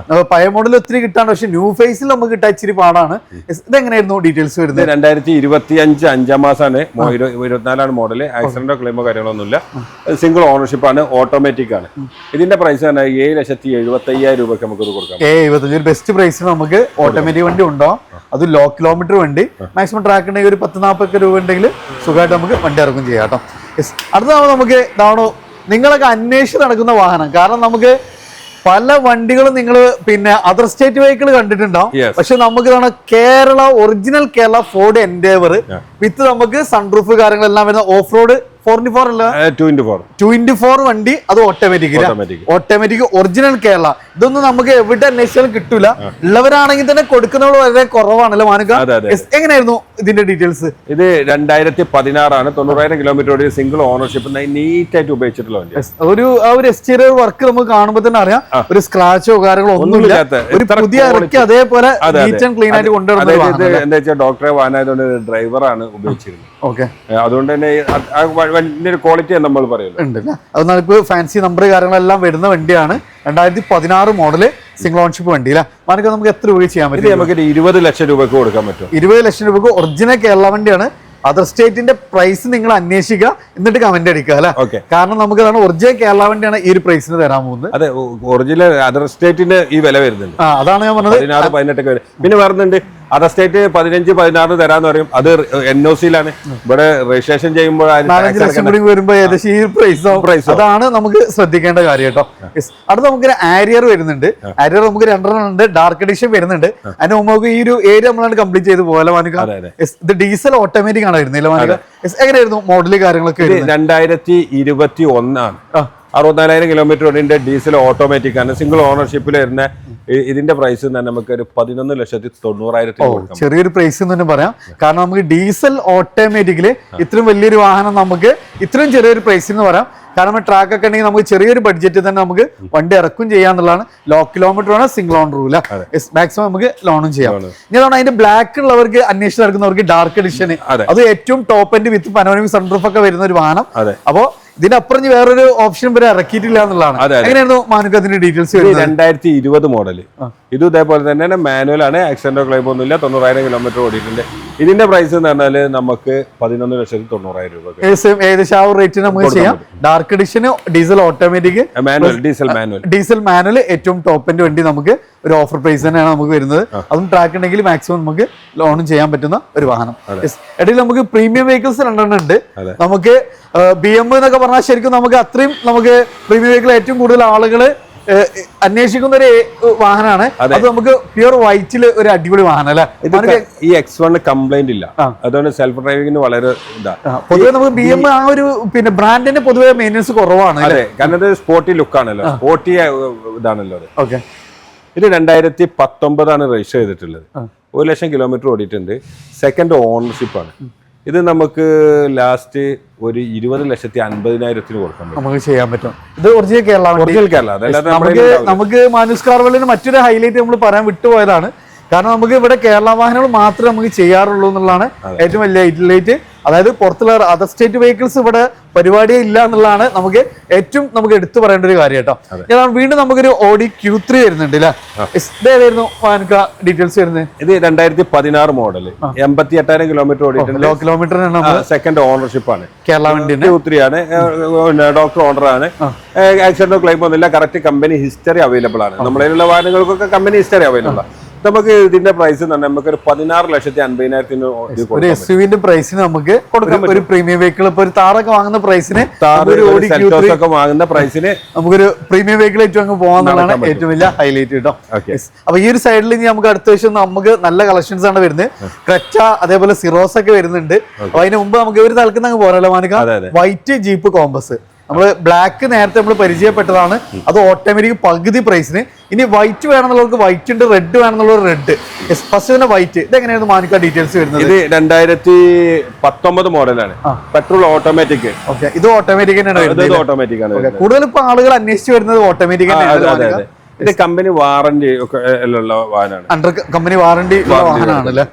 പഴയ മോഡൽ ഒത്തിരി കിട്ടാണ്, പക്ഷെ ന്യൂ ഫേസിൽ നമുക്ക് കിട്ടാൻ ഇച്ചിരി പാടാണ്. ഇതെങ്ങനെയായിരുന്നു ഡീറ്റെയിൽസ് വരുന്നത്? 2025 5 മാസമാണ്. 24 മോഡൽ. ആക്സിഡന്റോ ക്ലെയിമോ കാര്യങ്ങളൊന്നുമില്ല. സിംഗിൾ ഓണർഷിപ്പ് ആണ്. ഓട്ടോമാറ്റിക് ആണ്. ഇതിന്റെ പ്രൈസ് 7,75,000 രൂപയ്ക്ക് നമുക്ക് കൊടുക്കാം. 75 ബെസ്റ്റ് പ്രൈസിന് നമുക്ക് ഓട്ടോമാറ്റിക് വണ്ടി ഉണ്ടാവും. അത് ലോ കിലോമീറ്റർ വണ്ടി. മാക്സിമം ട്രാക്ക് ഉണ്ടെങ്കിൽ ഒരു 10-40 രൂപ ഉണ്ടെങ്കിൽ സുഖമായിട്ട് നമുക്ക് വണ്ടി ഇറക്കും ചെയ്യാം കേട്ടോ. അടുത്താവുമ്പോൾ നമുക്ക് ഇതാണോ നിങ്ങളൊക്കെ അന്വേഷിച്ച് നടക്കുന്ന വാഹനം. കാരണം നമുക്ക് പല വണ്ടികളും നിങ്ങൾ പിന്നെ അതർ സ്റ്റേറ്റ് വെഹിക്കിൾ കണ്ടിട്ടുണ്ടാവും. പക്ഷെ നമുക്ക് ഇതാണ് Kerala original Kerala Ford Endeavour with നമുക്ക് സൺറൂഫ് കാര്യങ്ങളെല്ലാം വരുന്ന ഓഫ് റോഡ് 4x4 അല്ല 2x4 വണ്ടി. അത് ഓട്ടോമാറ്റിക് ഒറിജിനൽ കേരള. ഇതൊന്നും നമുക്ക് എവിടെ അന്വേഷിച്ചാലും കിട്ടൂല. ഉള്ളവരാണെങ്കിൽ തന്നെ കൊടുക്കുന്നവർ വളരെ കുറവാണല്ലോ മാനുക. എങ്ങനെയായിരുന്നു ഇതിന്റെ ഡീറ്റെയിൽസ്? ഇത് 2016 ആണ്. 90,000 കിലോമീറ്റർ സിംഗിൾ ഓണർഷിപ്പ് നീറ്റ് ആയിട്ട് ഉപയോഗിച്ചിട്ടുള്ള ഒരു എക്സ്റ്റീരിയർ വർക്ക് നമുക്ക് കാണുമ്പോൾ തന്നെ അറിയാം. ഒരു സ്ക്രാച്ചോ കാര്യങ്ങളോ ഒന്നുമില്ല. ഒരു പുതിയ ഇറക്കി അതേപോലെ നീറ്റ് ആൻഡ് ക്ലീൻ ആയിട്ട് കൊണ്ടുവരുന്നത്. എന്താ വെച്ചാൽ ഡോക്ടറെ വാഹനമായതുകൊണ്ട് ഡ്രൈവറാണ് ഉപയോഗിച്ചിരുന്നത്. അതുകൊണ്ട് തന്നെ ഒരു ക്വാളിറ്റി നമ്മൾ പറയുന്നത്. അതെന്നാൽ ഇപ്പൊ ഫാൻസി നമ്പർ കാര്യങ്ങളെല്ലാം വരുന്ന വണ്ടിയാണ്. 2016 മോഡല് സിംഗിൾ ഓൺഷിപ്പ് വണ്ടി അല്ലേ മാനക? നമുക്ക് എത്ര രൂപ ചെയ്യാൻ പറ്റും? നമുക്ക് 20 ലക്ഷം രൂപയ്ക്ക് കൊടുക്കാൻ പറ്റും. 20 ലക്ഷം രൂപക്ക് ഒറിജിനൽ കേരള വണ്ടിയാണ്. അതർ സ്റ്റേറ്റിന്റെ പ്രൈസ് നിങ്ങൾ അന്വേഷിക്കുക, എന്നിട്ട് കമന്റ് അടിക്കുക അല്ലെ? കാരണം നമുക്ക് ഒറിജിനൽ കേരള വണ്ടിയാണ് ഈ ഒരു പ്രൈസിന് തരാൻ പോകുന്നത്. അതെ, ഒറിജിനൽ അതർ സ്റ്റേറ്റിന്റെ ഈ വില വരുന്നുണ്ട്. അതാണ് ഞാൻ പറഞ്ഞത്. 16-18 പിന്നെ വരുന്നുണ്ട്. അതർ സ്റ്റേറ്റ് 15-16 തരാന്ന് പറയും. അത് NOC-ലാണ്. ഇവിടെ രജിസ്ട്രേഷൻ ചെയ്യുമ്പോൾ 4-5 ലക്ഷം കൂടി വരുമ്പോ ഏകദേശം ഈ പ്രൈസ്. അതാണ് നമുക്ക് ശ്രദ്ധിക്കേണ്ട കാര്യം കേട്ടോ. അടുത്ത നമുക്ക് ആരിയർ വരുന്നുണ്ട്. ആരിയർ നമുക്ക് 2 ഉണ്ട്. ഡാർക്ക് എഡിഷൻ വരുന്നുണ്ട്. അതിന് മുമ്പ് നമുക്ക് ഈ ഒരു ഏരിയ നമ്മളാണ് കംപ്ലീറ്റ് ചെയ്ത് പോലെ മാനുക. ഇത് ഡീസൽ ഓട്ടോമാറ്റിക് ആണ് വരുന്നില്ല മാനുക? എങ്ങനെയായിരുന്നു മോഡല് കാര്യങ്ങളൊക്കെ? 2021 ആണ്. 64,000 കിലോമീറ്റർ ഓടിന്റെ ഡീസൽ ഓട്ടോമാറ്റിക് ആണ്. സിംഗിൾ ഓണർഷിപ്പിൽ വരുന്ന ഇതിന്റെ പ്രൈസ് തന്നെ നമുക്ക് ഒരു 11,90,000. ചെറിയൊരു പ്രൈസ് എന്ന് തന്നെ പറയാം. കാരണം നമുക്ക് ഡീസൽ ഓട്ടോമാറ്റിക്കില് ഇത്രയും വലിയൊരു വാഹനം നമുക്ക് ഇത്രയും ചെറിയൊരു പ്രൈസ് എന്ന് പറയാം. കാരണം ട്രാക്ക് ഒക്കെ ഉണ്ടെങ്കിൽ നമുക്ക് ചെറിയൊരു ബഡ്ജറ്റ് തന്നെ നമുക്ക് വണ്ടി ഇറക്കും ചെയ്യാന്നുള്ളതാണ്. ലോ കിലോമീറ്റർ ആണ്, സിംഗിൾ ഓൺ റൂൾ, മാക്സിമം നമുക്ക് ലോണും ചെയ്യാം. ഇനി അതിന്റെ ബ്ലാക്ക് ഉള്ളവർക്ക് അന്വേഷിച്ച് നടക്കുന്നവർക്ക് ഡാർക്ക് എഡിഷൻ, അത് ഏറ്റവും top end with panoramic sunroof ഒക്കെ വരുന്ന ഒരു വാഹനം. അപ്പോ ഇതിനപ്പുറം വേറൊരു ഓപ്ഷൻ വരെ ഇറക്കിയിട്ടില്ല എന്നുള്ളതാണ്. എങ്ങനെയായിരുന്നു മാനുക്ക് അതിന്റെ ഡീറ്റെയിൽസ്? 2020 മോഡല്. ഇത് ഇതേപോലെ തന്നെ മാനുവൽ ആണ്, ആക്സിഡന്റോ ക്ലെയിം ഒന്നുമില്ല, 90,000 കിലോമീറ്റർ ഓടിയിട്ടുണ്ട്. ഇതിന്റെ പ്രൈസ് എന്ന് പറഞ്ഞാല് നമുക്ക് 11,90,000 രൂപ. ഏകദേശം ആ റേറ്റിന് നമുക്ക് ചെയ്യാം. ഡാർക്ക് എഡിഷന് ഡീസൽ ഓട്ടോമാറ്റിക്, ഡീസൽ മാനുവൽ ഏറ്റവും ടോപ്പ് എൻഡ് വണ്ടി നമുക്ക് ഒരു ഓഫർ പ്രൈസ് തന്നെയാണ് നമുക്ക് വരുന്നത്. അതും ട്രാക്ക് ഉണ്ടെങ്കിൽ മാക്സിമം നമുക്ക് ലോണും ചെയ്യാൻ പറ്റുന്ന ഒരു വാഹനം. ഇടയിൽ നമുക്ക് പ്രീമിയം വെഹിക്കിൾസ് 2 ഉണ്ട്. നമുക്ക് BM എന്നൊക്കെ പറഞ്ഞാൽ ശരിക്കും നമുക്ക് അത്രയും നമുക്ക് പ്രീമിയം വെഹിക്കിൾ ഏറ്റവും കൂടുതൽ ആളുകൾ അന്വേഷിക്കുന്ന ഒരു വാഹനമാണ്. അത് നമുക്ക് പ്യൂർ വൈറ്റില് ഒരു അടിപൊളി വാഹനം അല്ലെ. ഈ X1 കംപ്ലൈന്റ് ഇല്ല, അതുകൊണ്ട് സെൽഫ് ഡ്രൈവിംഗിന് വളരെ പൊതുവെ നമുക്ക് BM ആ ഒരു പിന്നെ ബ്രാൻഡിന്റെ പൊതുവെ മെയിൻ്റനൻസ് കുറവാണ്. അതെ, കാരണം ഇത് സ്പോർട്ടി ലുക്ക് ആണല്ലോ, സ്പോർട്ടി ഇതാണല്ലോ അത്. ഓക്കെ, ഇത് 2019 രജിസ്റ്റർ ചെയ്തിട്ടുള്ളത്. 1,00,000 കിലോമീറ്റർ ഓടിയിട്ടുണ്ട്. സെക്കൻഡ് ഓണർഷിപ്പ് ആണ്. ഇത് നമുക്ക് ലാസ്റ്റ് ഒരു 20,50,000 കൊടുക്കാൻ നമുക്ക് ചെയ്യാൻ പറ്റും. ഇത് ഒറിജിനൽ കേരള. നമുക്ക് മാനുസ് കാർവെല്ലിന് മറ്റൊരു ഹൈലൈറ്റ് നമ്മൾ പറയാൻ വിട്ടുപോയതാണ്. കാരണം നമുക്ക് ഇവിടെ കേരള വാഹനങ്ങൾ മാത്രമേ നമുക്ക് ചെയ്യാറുള്ളൂ എന്നുള്ളതാണ് ഏറ്റവും വലിയ ഹൈലൈറ്റ്. അതായത് പുറത്തുള്ള അതർ സ്റ്റേറ്റ് വെഹിക്കിൾസ് ഇവിടെ പരിപാടിയേ ഇല്ല എന്നുള്ളതാണ് നമുക്ക് ഏറ്റവും നമുക്ക് എടുത്തു പറയേണ്ട ഒരു കാര്യം കേട്ടോ. ഞാൻ വീണ്ടും നമുക്കൊരു Audi Q3 വരുന്നുണ്ട് അല്ലേ. ഇതായിരുന്നു ഡീറ്റെയിൽസ് വരുന്നത്. ഇത് 2016 മോഡല്, 88,000 കിലോമീറ്റർ ഓടിയിട്ടുണ്ട്. ലോ കിലോമീറ്റർ സെക്കൻഡ് ഓണർഷിപ്പ് ആണ്, കേരള വണ്ടി Q3 ആണ്, ഡോക്ടർ ഓണർ ആണ്. ആക്സിഡന്റോ ക്ലെയിം ഒന്നുമില്ല, കറക്റ്റ് കമ്പനി ഹിസ്റ്ററി അവൈലബിൾ ആണ്. നമ്മളതിലുള്ള വാഹനങ്ങൾക്കൊക്കെ കമ്പനി ഹിസ്റ്ററി അവൈലബിൾ ആണ്. നമുക്ക് ഇതിന്റെ പ്രൈസ് നമുക്ക് ഒരു 16,50,000 ഒരു SUV പ്രൈസിന് നമുക്ക് ഒരു പ്രീമിയം വെഹിക്കിൾ ഇപ്പൊ ഒരു താറൊക്കെ വാങ്ങുന്ന പ്രൈസിന് വാങ്ങുന്ന പ്രൈസിന് നമുക്കൊരു പ്രീമിയം വെഹിക്കിൾ ഏറ്റവും അങ്ങ് പോകാന്നുള്ളതാണ് ഏറ്റവും വലിയ ഹൈലൈറ്റ് കേട്ടോ. അപ്പൊ ഈ ഒരു സൈഡിൽ ഇനി നമുക്ക് അടുത്ത വർഷം നമുക്ക് നല്ല കളക്ഷൻസ് ആണ് വരുന്നത്. ക്രെറ്റ അതേപോലെ സിറോസ് ഒക്കെ വരുന്നുണ്ട്. അപ്പൊ അതിന് മുമ്പ് നമുക്ക് ഒരു തലക്കുന്ന അങ്ങ് പോരല്ലോ മാനിക്ക. വൈറ്റ് ജീപ്പ് കോമ്പസ് നമ്മള് ബ്ലാക്ക് നേരത്തെ നമ്മൾ പരിചയപ്പെട്ടതാണ്. അത് ഓട്ടോമാറ്റിക് പകുതി പ്രൈസിന്. ഇനി വൈറ്റ് വേണമെന്നുള്ളവർക്ക് വൈറ്റ് ഉണ്ട്, റെഡ് വേണമെന്നുള്ളവർ റെഡ്. ഫസ്റ്റ് തന്നെ വൈറ്റ്. ഇതെങ്ങനെയായിരുന്നു മാനിക്ക ഡീറ്റെയിൽസ് വരുന്നത്? ഇത് 2019 മോഡലാണ്, പെട്രോൾ ഓട്ടോമാറ്റിക്. ഓക്കെ, ഇത് ഓട്ടോമാറ്റിക് തന്നെയാണ്. ഓട്ടോമാറ്റിക് ആണ്. കൂടുതൽ ഇപ്പൊ ആളുകൾ അന്വേഷിച്ച് വരുന്നത് ഓട്ടോമാറ്റിക് തന്നെയാണ്. ഇത് കമ്പനി വാറന്റി ഒക്കെ ഉള്ള വാഹനമാണ്, അണ്ടർ കമ്പനി വാറന്റി വാഹനമാണ് അല്ലെ.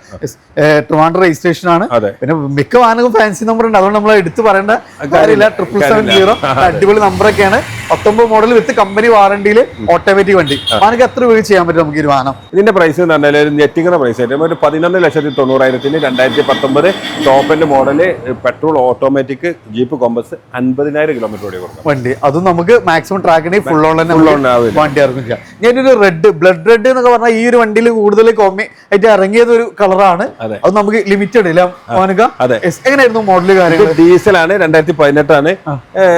ട്രിവാൻഡ്രം രജിസ്ട്രേഷൻ ആണ്. പിന്നെ മിക്ക വാഹനവും ഫാൻസി നമ്പർ ഉണ്ട്, അതുകൊണ്ട് നമ്മൾ എടുത്ത് പറയേണ്ട കാര്യമില്ല. 770 അടിപൊളി നമ്പറൊക്കെയാണ്. 19 മോഡൽ വിത്ത് കമ്പനി വാറന്റിയിൽ ഓട്ടോമാറ്റിക് വണ്ടി. വാഹനക്ക് എത്ര രൂപ ചെയ്യാൻ പറ്റും നമുക്ക് ഈ വാഹനം? ഇതിന്റെ പ്രൈസ് എന്ന് പറഞ്ഞാൽ ഞെട്ടിക്കുന്ന പ്രൈസ് ആയിട്ട് ഒരു 11,90,000 2019 top end model petrol automatic jeep compass 50,000 kilometre ഓടി കൊടുക്കും വണ്ടി. അതും നമുക്ക് മാക്സിമം ട്രാക്കിന് ഫുൾ ഓൺ വണ്ടി ഇറങ്ങും. ഞാനൊരു റെഡ് ബ്ലഡ് റെഡ് എന്നൊക്കെ പറഞ്ഞാൽ ഈ ഒരു വണ്ടിയിൽ കൂടുതൽ കോമി ആയിട്ട് ഇറങ്ങിയത് ഒരു കളറാണ്. അത് നമുക്ക് ലിമിറ്റഡ് ഇല്ല. എങ്ങനെയായിരുന്നു മോഡല് കാര്യങ്ങൾ? ഡീസലാണ്, 2018 ആണ്.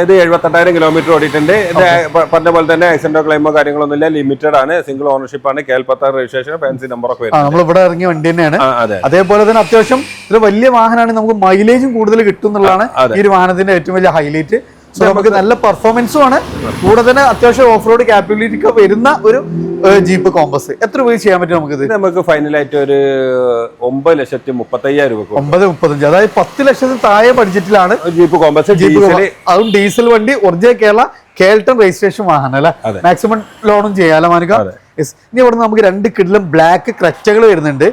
ഇത് 78,000 കിലോമീറ്റർ ഓടിയിട്ടുണ്ട്. ഇത് പറഞ്ഞ പോലെ തന്നെ ആക്സിഡന്റോ ക്ലെയിമോ കാര്യങ്ങളൊന്നുമില്ല, ലിമിറ്റഡ് ആണ്, സിംഗിൾ ഓണർഷിപ്പ് ആണ്, KL-16 രജിസ്ട്രേഷൻ, ഫാൻസി നമ്പറൊക്കെ നമ്മൾ ഇവിടെ ഇറങ്ങിയ വണ്ടി തന്നെയാണ്. അതേപോലെ തന്നെ അത്യാവശ്യം ഒരു വലിയ വാഹനമാണ്, നമുക്ക് മൈലേജും കൂടുതൽ കിട്ടും എന്നുള്ളതാണ് ഈ ഒരു വാഹനത്തിന്റെ ഏറ്റവും വലിയ ഹൈലൈറ്റ്. നമുക്ക് നല്ല പെർഫോമൻസും ആണ്, കൂടെ തന്നെ അത്യാവശ്യം ഓഫ് റോഡ് കാപ്പബിലിറ്റി ഒക്കെ വരുന്ന ഒരു ജീപ്പ് കോമ്പസ്. എത്ര രൂപ ചെയ്യാൻ പറ്റും നമുക്ക്? നമുക്ക് ഫൈനലായിട്ട് ഒരു 9,35,000 രൂപ. 9,35,000, അതായത് 10 ലക്ഷത്തിന് താഴെ ബഡ്ജറ്റിലാണ് ജീപ്പ് കോമ്പസ്. അതും ഡീസൽ വണ്ടി, ഒറിജിനൽ കേരള കേൾട്ടൺ രജിസ്ട്രേഷൻ വാഹനം അല്ലെ. മാക്സിമം ലോണും ചെയ്യാലോ മാനിക്ക. ഇനി ഇവിടെ നമുക്ക് 2 കിഡിലും ബ്ലാക്ക് ക്രെറ്റകൾ വരുന്നുണ്ട്.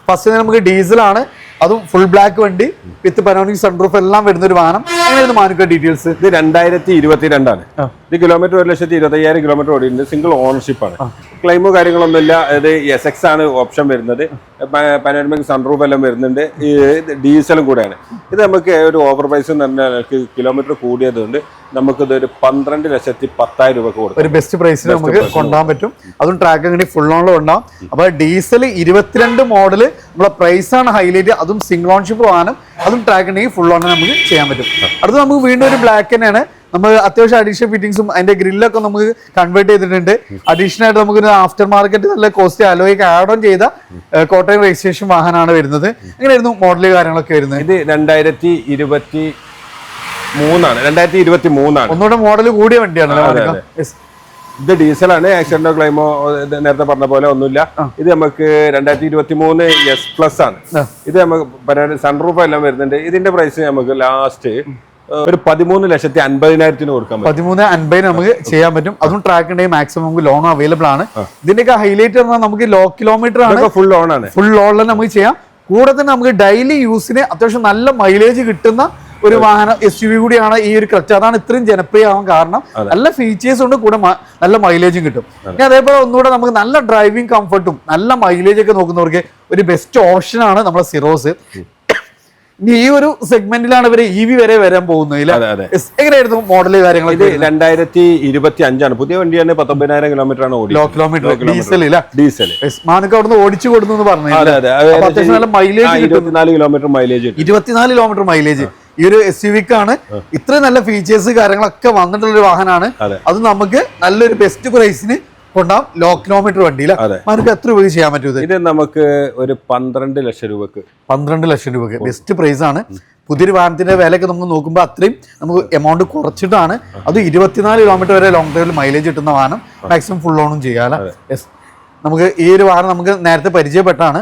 ഫസ്റ്റ് നമുക്ക് ഡീസലാണ്, അതും ഫുൾ ബ്ലാക്ക് വണ്ടി വിത്ത് പനോരമിക് സൺറൂഫ് എല്ലാം വരുന്ന ഒരു വാഹനം. എങ്ങനെയാണ് മാനിക്ക ഡീറ്റെയിൽസ്? ഇത് 2022 ആണ്. ഇത് കിലോമീറ്റർ 1,25,000 കിലോമീറ്റർ ഓടിയിട്ടുണ്ട്. സിംഗിൾ ഓണർഷിപ്പ് ആണ്, ക്ലെയിമോ കാര്യങ്ങളൊന്നുമില്ല. ഇത് SX ആണ് ഓപ്ഷൻ വരുന്നത്, പനോരമിക് സൺറൂഫ് എല്ലാം വരുന്നുണ്ട്, ഡീസലും കൂടെയാണ്. ഇത് നമുക്ക് ഒരു ഓവർ പ്രൈസ് എന്ന് പറഞ്ഞാൽ കിലോമീറ്റർ കൂടിയതുകൊണ്ട് നമുക്കിത് ഒരു 12,10,000 രൂപ കൊടുക്കും. ഒരു ബെസ്റ്റ് പ്രൈസിൽ നമുക്ക് കൊണ്ടുപോകാൻ പറ്റും. അതും ട്രാക്ക് അങ്ങനെ ഫുൾ ഓണിലും ഉണ്ടാവും. അപ്പൊ ഡീസൽ 22 മോഡല് നമ്മളെ പ്രൈസാണ് ഹൈലൈറ്റ്. അതും സിംഗിൾ ഓൺഷിപ്പ് വാഹനം, അതും ട്രാക്ക് ഉണ്ടെങ്കിൽ ഫുൾ ഓൺ നമുക്ക് ചെയ്യാൻ പറ്റും. അടുത്ത് നമുക്ക് വീണ്ടും ഒരു ബ്ലാക്ക് തന്നെയാണ്. നമ്മൾ അത്യാവശ്യം അഡീഷണൽ ഫിറ്റിംഗ്സും അതിന്റെ ഗ്രില്ലൊക്കെ നമുക്ക് കൺവേർട്ട് ചെയ്തിട്ടുണ്ട്. അഡീഷണൽ ആയിട്ട് നമുക്ക് ആഫ്റ്റർ മാർക്കറ്റ് നല്ല കോസ്റ്റ് അലോയ്ക്ക് ആഡ് ഓൺ ചെയ്ത കോട്ടയം രജിസ്ട്രേഷൻ വാഹനമാണ് വരുന്നത്. എങ്ങനെയായിരുന്നു മോഡല് കാര്യങ്ങളൊക്കെ വരുന്നത്? ഇത് 2023 ആണ്. ഒന്നുകൂടെ മോഡൽ കൂടിയ വണ്ടിയാണ്. ഇത് ഡീസലാണ്, ആക്സിഡന്റോ ക്ലെയിമോ നേരത്തെ പറഞ്ഞ പോലെ ഒന്നുമില്ല. ഇത് നമുക്ക് 2023 S+ ആണ്. ഇത് നമുക്ക് സൺറൂഫ് എല്ലാം വരുന്നുണ്ട്. ഇതിന്റെ പ്രൈസ് നമുക്ക് ലാസ്റ്റ് ഒരു 13,50,000 കൊടുക്കാൻ പറ്റും. 13,50,000 നമുക്ക് ചെയ്യാൻ പറ്റും. അതും ട്രാക്ക് ഉണ്ടെങ്കിൽ മാക്സിമം നമുക്ക് ലോൺ അവൈലബിൾ ആണ്. ഇതിന്റെയൊക്കെ ഹൈലൈറ്റ് പറഞ്ഞാൽ നമുക്ക് ലോ കിലോമീറ്റർ ആണ്, ഫുൾ ലോൺ ആണ്. ഫുൾ ലോണിൽ നമുക്ക് ചെയ്യാം. കൂടെ തന്നെ നമുക്ക് ഡെയിലി യൂസിന് അത്യാവശ്യം നല്ല മൈലേജ് കിട്ടുന്ന ഒരു വാഹനം SUV കൂടിയാണ് ഈ ഒരു ക്രെറ്റ. അതാണ് ഇത്രയും ജനപ്രിയമാവാൻ കാരണം. നല്ല ഫീച്ചേഴ്സ് ഉണ്ട്, കൂടെ നല്ല മൈലേജും കിട്ടും. ഇനി അതേപോലെ ഒന്നുകൂടെ നമുക്ക് നല്ല ഡ്രൈവിംഗ് കംഫർട്ടും നല്ല മൈലേജ് ഒക്കെ നോക്കുന്നവർക്ക് ഒരു ബെസ്റ്റ് ഓപ്ഷൻ ആണ് നമ്മുടെ സിറോസ്. ഇനി ഈ ഒരു സെഗ്മെന്റിലാണ് ഇവര് EV വരെ വരാൻ പോകുന്നത്. എങ്ങനെയായിരുന്നു മോഡല് കാര്യങ്ങൾ? ഇത് 2025 പുതിയ വണ്ടിയാണ്. 19,000 കിലോമീറ്റർ ആണ് ലോ കിലോമീറ്റർ ഡീസൽ. മാനക്ക് അവിടുന്ന് ഓടിച്ചു കൊടുത്തു പറഞ്ഞു. അത്യാവശ്യം നല്ല mileage 24 kilometre mileage. 24 kilometre mileage ഈ ഒരു SUV-ക്കാണ്. ഇത്രയും നല്ല ഫീച്ചേഴ്സ് കാര്യങ്ങളൊക്കെ വന്നിട്ടുള്ള ഒരു വാഹനമാണ്. അത് നമുക്ക് നല്ലൊരു ബെസ്റ്റ് പ്രൈസിന് കൊണ്ടാവും. ലോ കിലോമീറ്റർ വണ്ടിയിൽ നമുക്ക് എത്ര രൂപ ചെയ്യാൻ പറ്റും? ഇത് നമുക്ക് ഒരു 12 ലക്ഷം രൂപക്ക് 12 ലക്ഷം രൂപക്ക് ബെസ്റ്റ് പ്രൈസ് ആണ്. പുതിയൊരു വാഹനത്തിന്റെ വിലയൊക്കെ നമുക്ക് നോക്കുമ്പോൾ അത്രയും നമുക്ക് എമൗണ്ട് കുറച്ചിട്ടാണ്. അത് 24 കിലോമീറ്റർ വരെ ലോങ് ഡ്രൈവിൽ മൈലേജ് കിട്ടുന്ന വാഹനം. മാക്സിമം ഫുൾ ഓണും ചെയ്യാം. നമുക്ക് ഈ ഒരു വാഹനം നമുക്ക് നേരത്തെ പരിചയപ്പെട്ടാണ്.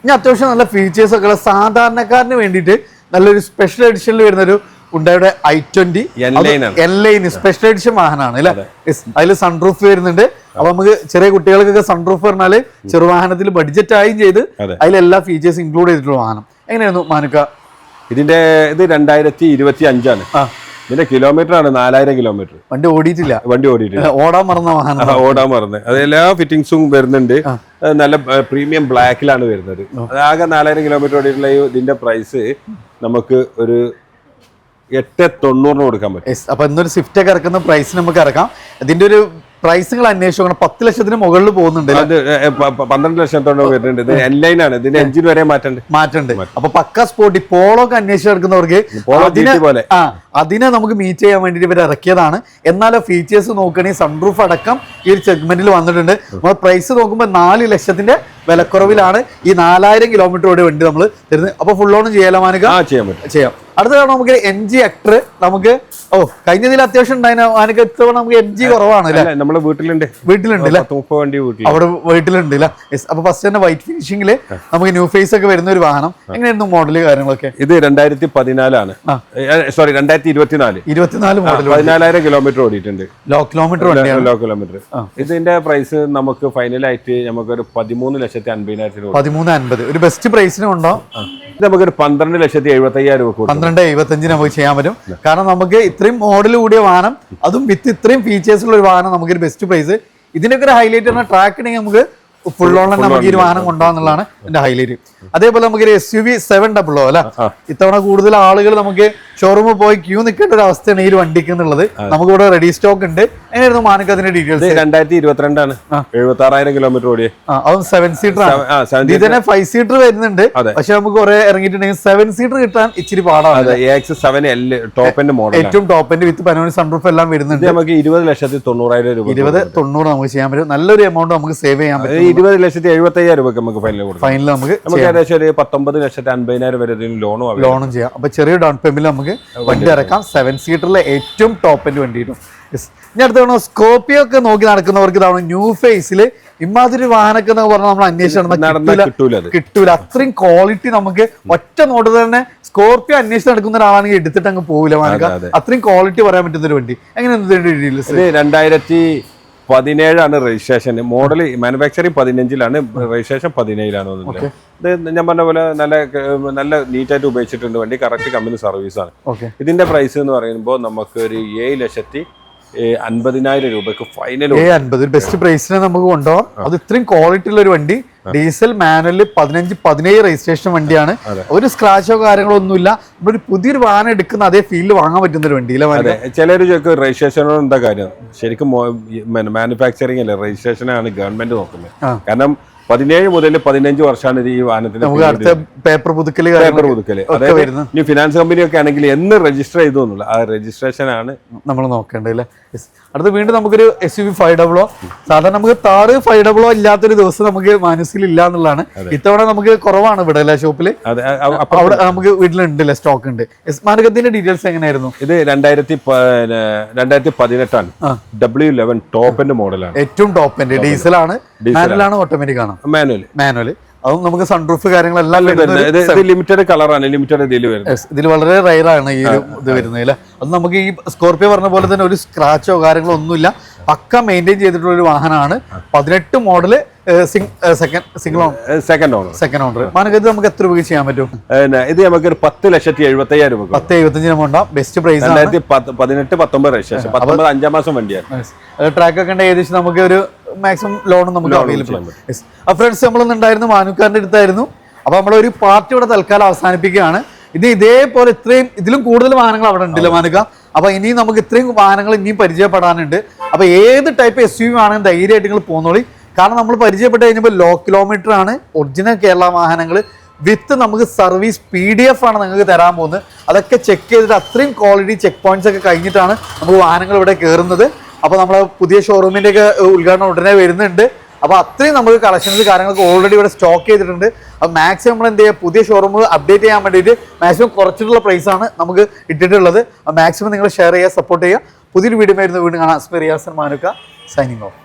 ഇനി അത്യാവശ്യം നല്ല ഫീച്ചേഴ്സ് ഒക്കെ ഉള്ള സാധാരണക്കാരന് വേണ്ടിയിട്ട് നല്ലൊരു സ്പെഷ്യൽ എഡിഷനിൽ വരുന്നൊരു ഉണ്ടായുടെ i20 N-Line സ്പെഷ്യൽ എഡിഷൻ വാഹനമാണ് അല്ലെ. അതിൽ സൺറൂഫ് വരുന്നുണ്ട്. അപ്പൊ നമുക്ക് ചെറിയ കുട്ടികൾക്കൊക്കെ സൺറൂഫ് പറഞ്ഞാല് ചെറുവാഹനത്തിൽ ബഡ്ജറ്റ് ആയും ചെയ്ത് അതിലെല്ലാ ഫീച്ചേഴ്സ് ഇൻക്ലൂഡ് ചെയ്തിട്ടുള്ള വാഹനം. എങ്ങനെയായിരുന്നു മാനുക്ക? ഇത് 2025 ഇതിന്റെ കിലോമീറ്റർ ആണ് 4,000 കിലോമീറ്റർ. വണ്ടി ഓടിയിട്ടില്ല. ഓടാൻ മറന്ന വാഹനം. ഓടാൻ മറന്ന് അത് എല്ലാ ഫിറ്റിംഗ്സും വരുന്നുണ്ട്. നല്ല പ്രീമിയം ബ്ലാക്കിലാണ് വരുന്നത്. ആകെ 4,000 കിലോമീറ്റർ ഓടിയിട്ടുള്ള ഇതിന്റെ പ്രൈസ് നമുക്ക് ഒരു 890 കൊടുക്കാൻ പറ്റും. അപ്പൊ ഇന്നൊരു സ്വിഫ്റ്റ് ഒക്കെ ഇറക്കുന്ന പ്രൈസ് നമുക്ക് ഇറക്കാം. ഇതിന്റെ ഒരു പ്രൈസുകൾ അന്വേഷിച്ചു 10 ലക്ഷത്തിന് മുകളിൽ പോകുന്നുണ്ട്. അത് 12 ലക്ഷത്തോടെ വരുന്നുണ്ട്. ഇത് N-Line ആണ്. ഇതിന്റെ എഞ്ചിൻ വരെ മാറ്റണ്ട്. അപ്പൊ പക്ക സ്പോർട്ടി പോളോ ഒക്കെ അന്വേഷിച്ച് നടക്കുന്നവർക്ക് അതിനെ നമുക്ക് മീറ്റ് ചെയ്യാൻ വേണ്ടിട്ട് ഇവർ ഇറക്കിയതാണ്. എന്നാലും ഫീച്ചേഴ്സ് നോക്കുകയാണെങ്കിൽ സൺറൂഫ് അടക്കം ഈ ഒരു സെഗ്മെന്റിൽ വന്നിട്ടുണ്ട്. നമ്മൾ പ്രൈസ് നോക്കുമ്പോൾ 4 ലക്ഷത്തിന്റെ വിലക്കുറവിലാണ് ഈ 4,000 കിലോമീറ്ററോടെ വണ്ടി നമ്മൾ തരുന്നത്. അപ്പൊ ഫുൾ ഓൺ ചെയ്യാലോ മാനുക? ചെയ്യാം. അടുത്ത തവണ നമുക്ക് MG Hector നമുക്ക് കഴിഞ്ഞതിൽ അത്യാവശ്യം ഉണ്ടായിരുന്നു. മാനുക ഇത്തവണ നമുക്ക് MG കുറവാണ് അല്ലെ? നമ്മുടെ വീട്ടിലുണ്ട് അവിടെ വീട്ടിലുണ്ട് അല്ലെ. അപ്പൊ ഫസ്റ്റ് തന്നെ വൈറ്റ് ഫിനിഷിംഗില് നമുക്ക് ന്യൂ ഫേസ് ഒക്കെ വരുന്ന ഒരു വാഹനം. എങ്ങനെയായിരുന്നു മോഡല് കാര്യങ്ങളൊക്കെ? ഇത് 2014 സോറി 2024 മോഡൽ. 14,000 കിലോമീറ്റർ ഓടിയിട്ടുണ്ട്. Low kilometre low kilometre. ഇതിന്റെ പ്രൈസ് നമുക്ക് ഫൈനലായിട്ട് നമുക്കൊരു 13,50,000 13,50,000 ഒരു ബെസ്റ്റ് പ്രൈസിനും ഉണ്ടോ? ഇത് നമുക്കൊരു 12,75,000 രൂപ 12,75,000 നമുക്ക് ചെയ്യാൻ പറ്റും. കാരണം നമുക്ക് ഇത്രയും മോഡൽ കൂടിയ വാഹനം, അതും വിത്ത് ഇത്രയും ഫീച്ചേഴ്സ് ഉള്ള ഒരു വാഹനം നമുക്കൊരു ബെസ്റ്റ് പ്രൈസ്. ഇതിനൊക്കെ ഒരു ഹൈലൈറ്റ് പറഞ്ഞാൽ ട്രാക്ക് ഉണ്ടെങ്കിൽ നമുക്ക് ഫുൾ ഓൺ നമുക്ക് ഈ ഒരു വാഹനം കൊണ്ടുപോകാന്നുള്ളതാണ് എന്റെ ഹൈലൈറ്റ്. അതേപോലെ നമുക്ക് ഒരു SUV 700 അല്ലെ. ഇത്തവണ കൂടുതൽ ആളുകൾ നമുക്ക് ഷോറൂമിൽ പോയി ക്യൂ നിൽക്കേണ്ട ഒരു അവസ്ഥയാണ് ഈ ഒരു വണ്ടിക്ക് എന്നുള്ളത്. നമുക്ക് ഇവിടെ റെഡി സ്റ്റോക്ക് ഉണ്ട്. എങ്ങനെയായിരുന്നു മാനക്ക് അതിന്റെ ഡീറ്റെയിൽസ്? 2022 76,000 കിലോമീറ്റർ ഓടിയ. അതും 7 സീറ്റർ ആണ്. ഇതിന് 5 സീറ്റർ വരുന്നുണ്ട്. പക്ഷെ നമുക്ക് കുറെ ഇറങ്ങിയിട്ടുണ്ടെങ്കിൽ 7 സീറ്റർ കിട്ടാൻ ഇച്ചിരി പാടാണ്. ടോപ്പിന്റെ മോഡൽ ഏറ്റവും ടോപ്പിന്റെ വിത്ത് പനോണി സൺറൂഫ് എല്ലാം വരുന്നുണ്ട്. നമുക്ക് 20,90,000 രൂപ 20,90 നമുക്ക് ചെയ്യാൻ പറ്റും. നല്ലൊരു എമൗണ്ട് നമുക്ക് സേവ് ചെയ്യാൻ പറ്റും. 20,75,000 രൂപ നമുക്ക് ഫൈനൽ നമുക്ക് ഏകദേശം ഒരു 19,50,000 വരെ ലോണും ചെയ്യാം. അപ്പൊ ചെറിയ ഡൗൺ പേയ്മെന്റ് നമുക്ക് വണ്ടി ഇറക്കാം. 7 സീറ്ററിലെ ഏറ്റവും ടോപ്പ് എൻഡ് വണ്ടി കിട്ടും. ഇനി അടുത്ത തവണ സ്കോർപിയോ ഒക്കെ നോക്കി നടക്കുന്നവർക്ക് ഇതാണ് ന്യൂ ഫേസിൽ ഇമാതിരി വാഹനമൊക്കെ എന്ന് പറഞ്ഞാൽ നമ്മൾ അന്വേഷിച്ച് കിട്ടൂല. അത്രയും ക്വാളിറ്റി നമുക്ക് ഒറ്റ നോട്ട് തന്നെ സ്കോർപിയോ അന്വേഷിച്ച് നടക്കുന്ന ഒരാളാണെങ്കിൽ എടുത്തിട്ട് അങ്ങ് പോകില്ല വാഹനം. അത്രയും ക്വാളിറ്റി പറയാൻ പറ്റുന്ന ഒരു വണ്ടി. എങ്ങനെ 2017 രജിസ്ട്രേഷൻ. മോഡൽ മാനുഫാക്ചറിങ് 15-ലാണ്, രജിസ്ട്രേഷൻ 17-ലാണ് വന്നത്. ഇത് ഞാൻ പറഞ്ഞ പോലെ നല്ല നീറ്റായിട്ട് ഉപയോഗിച്ചിട്ടുണ്ട് വണ്ടി. കറക്റ്റ് കമ്പനി സർവീസാണ്. ഇതിന്റെ പ്രൈസ് എന്ന് പറയുമ്പോൾ നമുക്ക് ഒരു 7,50,000 രൂപക്ക് ഫൈനൽ. 50 ബെസ്റ്റ് പ്രൈസിനെ നമുക്ക് കൊണ്ടുപോകാം. അത് ഇത്രയും ക്വാളിറ്റി ഉള്ള ഒരു വണ്ടി. ഡീസൽ മാനുവല് 15-17 രജിസ്ട്രേഷൻ വണ്ടിയാണ്. ഒരു സ്ക്രാച്ചോ കാര്യങ്ങളോ ഒന്നുമില്ല. ഒരു പുതിയൊരു വാഹനം എടുക്കുന്ന അതേ ഫീൽഡ് വാങ്ങാൻ പറ്റുന്ന ഒരു വണ്ടി. ചിലർ ചോദിക്കും രജിസ്ട്രേഷനോട് എന്താ കാര്യം? ശരിക്കും മാനുഫാക്ചറിങ് അല്ലേ, രജിസ്ട്രേഷനാണ് ഗവൺമെന്റ് നോക്കുന്നത്. കാരണം 17 മുതൽ 15 വർഷമാണ് ഈ വാഹനത്തിന് പേപ്പർ പുതുക്കല്. അതായത് ഇനി ഫിനാൻസ് കമ്പനി ഒക്കെ ആണെങ്കിൽ എന്ന് രജിസ്റ്റർ ചെയ്തു എന്നുള്ള ആ രജിസ്ട്രേഷൻ ആണ് നമ്മൾ നോക്കേണ്ടത് അല്ലേ. അടുത്ത വീണ്ടും നമുക്കൊരു SUV 500. സാധാരണ നമുക്ക് താറ് 500 ഇല്ലാത്തൊരു ദിവസം നമുക്ക് മനസ്സിൽ ഇല്ല എന്നുള്ളതാണ്. ഇത്തവണ നമുക്ക് കുറവാണ് ഇവിടെ അല്ലെ ഷോപ്പില്. അവിടെ നമുക്ക് വീട്ടിലുണ്ടല്ലേ, സ്റ്റോക്ക് ഉണ്ട്. മാനകത്തിന്റെ ഡീറ്റെയിൽസ് എങ്ങനെയായിരുന്നു? ഇത് 2018 W11 ടോപ്പ് എൻഡ് മോഡലാണ്. ഏറ്റവും ടോപ്പ് എൻഡ് ഡീസലാണ്. മാനുവലാണ് ഓട്ടോമാറ്റിക് ആണ്? മാനുവൽ. അതും നമുക്ക് സൺറൂഫ് കാര്യങ്ങളെല്ലാം ഇത് ലിമിറ്റഡ് കളറാണ്, ലിമിറ്റഡ് ഇതിൽ വരുന്നത്. ഇതിൽ വളരെ റയറാണ് ഈ ഒരു ഇത് വരുന്നത് അല്ലേ. അത് നമുക്ക് ഈ സ്കോർപിയോ പറഞ്ഞ പോലെ തന്നെ ഒരു സ്ക്രാച്ചോ കാര്യങ്ങളോ ഒന്നുമില്ല, പക്ക മെയിൻറ്റെയിൻ ചെയ്തിട്ടുള്ള ഒരു വാഹനമാണ്. 18 മോഡല് സെക്കൻഡ് ഓണർ. മാനകത്ത് നമുക്ക് എത്ര രൂപ ചെയ്യാൻ പറ്റും? ഇത് നമുക്ക് 10,75,000 രൂപ. 10,75 ബെസ്റ്റ് പ്രൈസ്. 2018-19 രജിസ്ട്രേഷൻ, 19 5 മാസം വണ്ടിയാണ്. ട്രാക്ക് ഒക്കെ ഉണ്ട്, ഏകദേശം നമുക്ക് ഒരു മാക്സിമം ലോണും നമുക്ക് അവൈലബിൾ ആണ്. ഫ്രണ്ട്സ്, നമ്മളൊന്നുണ്ടായിരുന്നു മാനുക്കാരൻ്റെ അടുത്തായിരുന്നു. അപ്പൊ നമ്മളൊരു പാർട്ടി ഇവിടെ തൽക്കാലം അവസാനിപ്പിക്കുകയാണ്. ഇത് ഇതേപോലെ ഇത്രയും ഇതിലും കൂടുതൽ വാഹനങ്ങൾ അവിടെ ഉണ്ടല്ലോ മാനുക്ക. അപ്പൊ ഇനിയും നമുക്ക് ഇത്രയും വാഹനങ്ങൾ ഇനിയും പരിചയപ്പെടാനുണ്ട്. അപ്പൊ ഏത് ടൈപ്പ് SUV ആണെങ്കിൽ ധൈര്യമായിട്ട് നിങ്ങൾ പോന്നോളി. കാരണം നമ്മൾ പരിചയപ്പെട്ട് കഴിഞ്ഞപ്പോൾ ലോ കിലോമീറ്റർ ആണ്, ഒറിജിനൽ കേരള വാഹനങ്ങൾ വിത്ത് നമുക്ക് സർവീസ് PDF ആണ് നിങ്ങൾക്ക് തരാൻ പോകുന്നത്. അതൊക്കെ ചെക്ക് ചെയ്തിട്ട് അത്രയും ക്വാളിറ്റി ചെക്ക് പോയിന്റ്സ് ഒക്കെ കഴിഞ്ഞിട്ടാണ് നമുക്ക് വാഹനങ്ങൾ ഇവിടെ കയറുന്നത്. അപ്പോൾ നമ്മളെ പുതിയ ഷോറൂമിൻ്റെ ഒക്കെ ഉദ്ഘാടനം ഉടനെ വരുന്നുണ്ട്. അപ്പോൾ അത്രയും നമുക്ക് കളക്ഷൻസ് കാര്യങ്ങളൊക്കെ ഓൾറെഡി ഇവിടെ സ്റ്റോക്ക് ചെയ്തിട്ടുണ്ട്. അപ്പോൾ മാക്സിമം നമ്മൾ എന്ത് ചെയ്യുക, പുതിയ ഷോറൂം അപ്ഡേറ്റ് ചെയ്യാൻ വേണ്ടിയിട്ട് മാക്സിമം കുറച്ചിട്ടുള്ള പ്രൈസാണ് നമുക്ക് ഇട്ടിട്ടുള്ളത്. മാക്സിമം നിങ്ങൾ ഷെയർ ചെയ്യുക, സപ്പോർട്ട് ചെയ്യുക. പുതിയൊരു വീഡിയോ വരുന്ന വീണ്ടും കാണാം. Riyas Manukka signing of.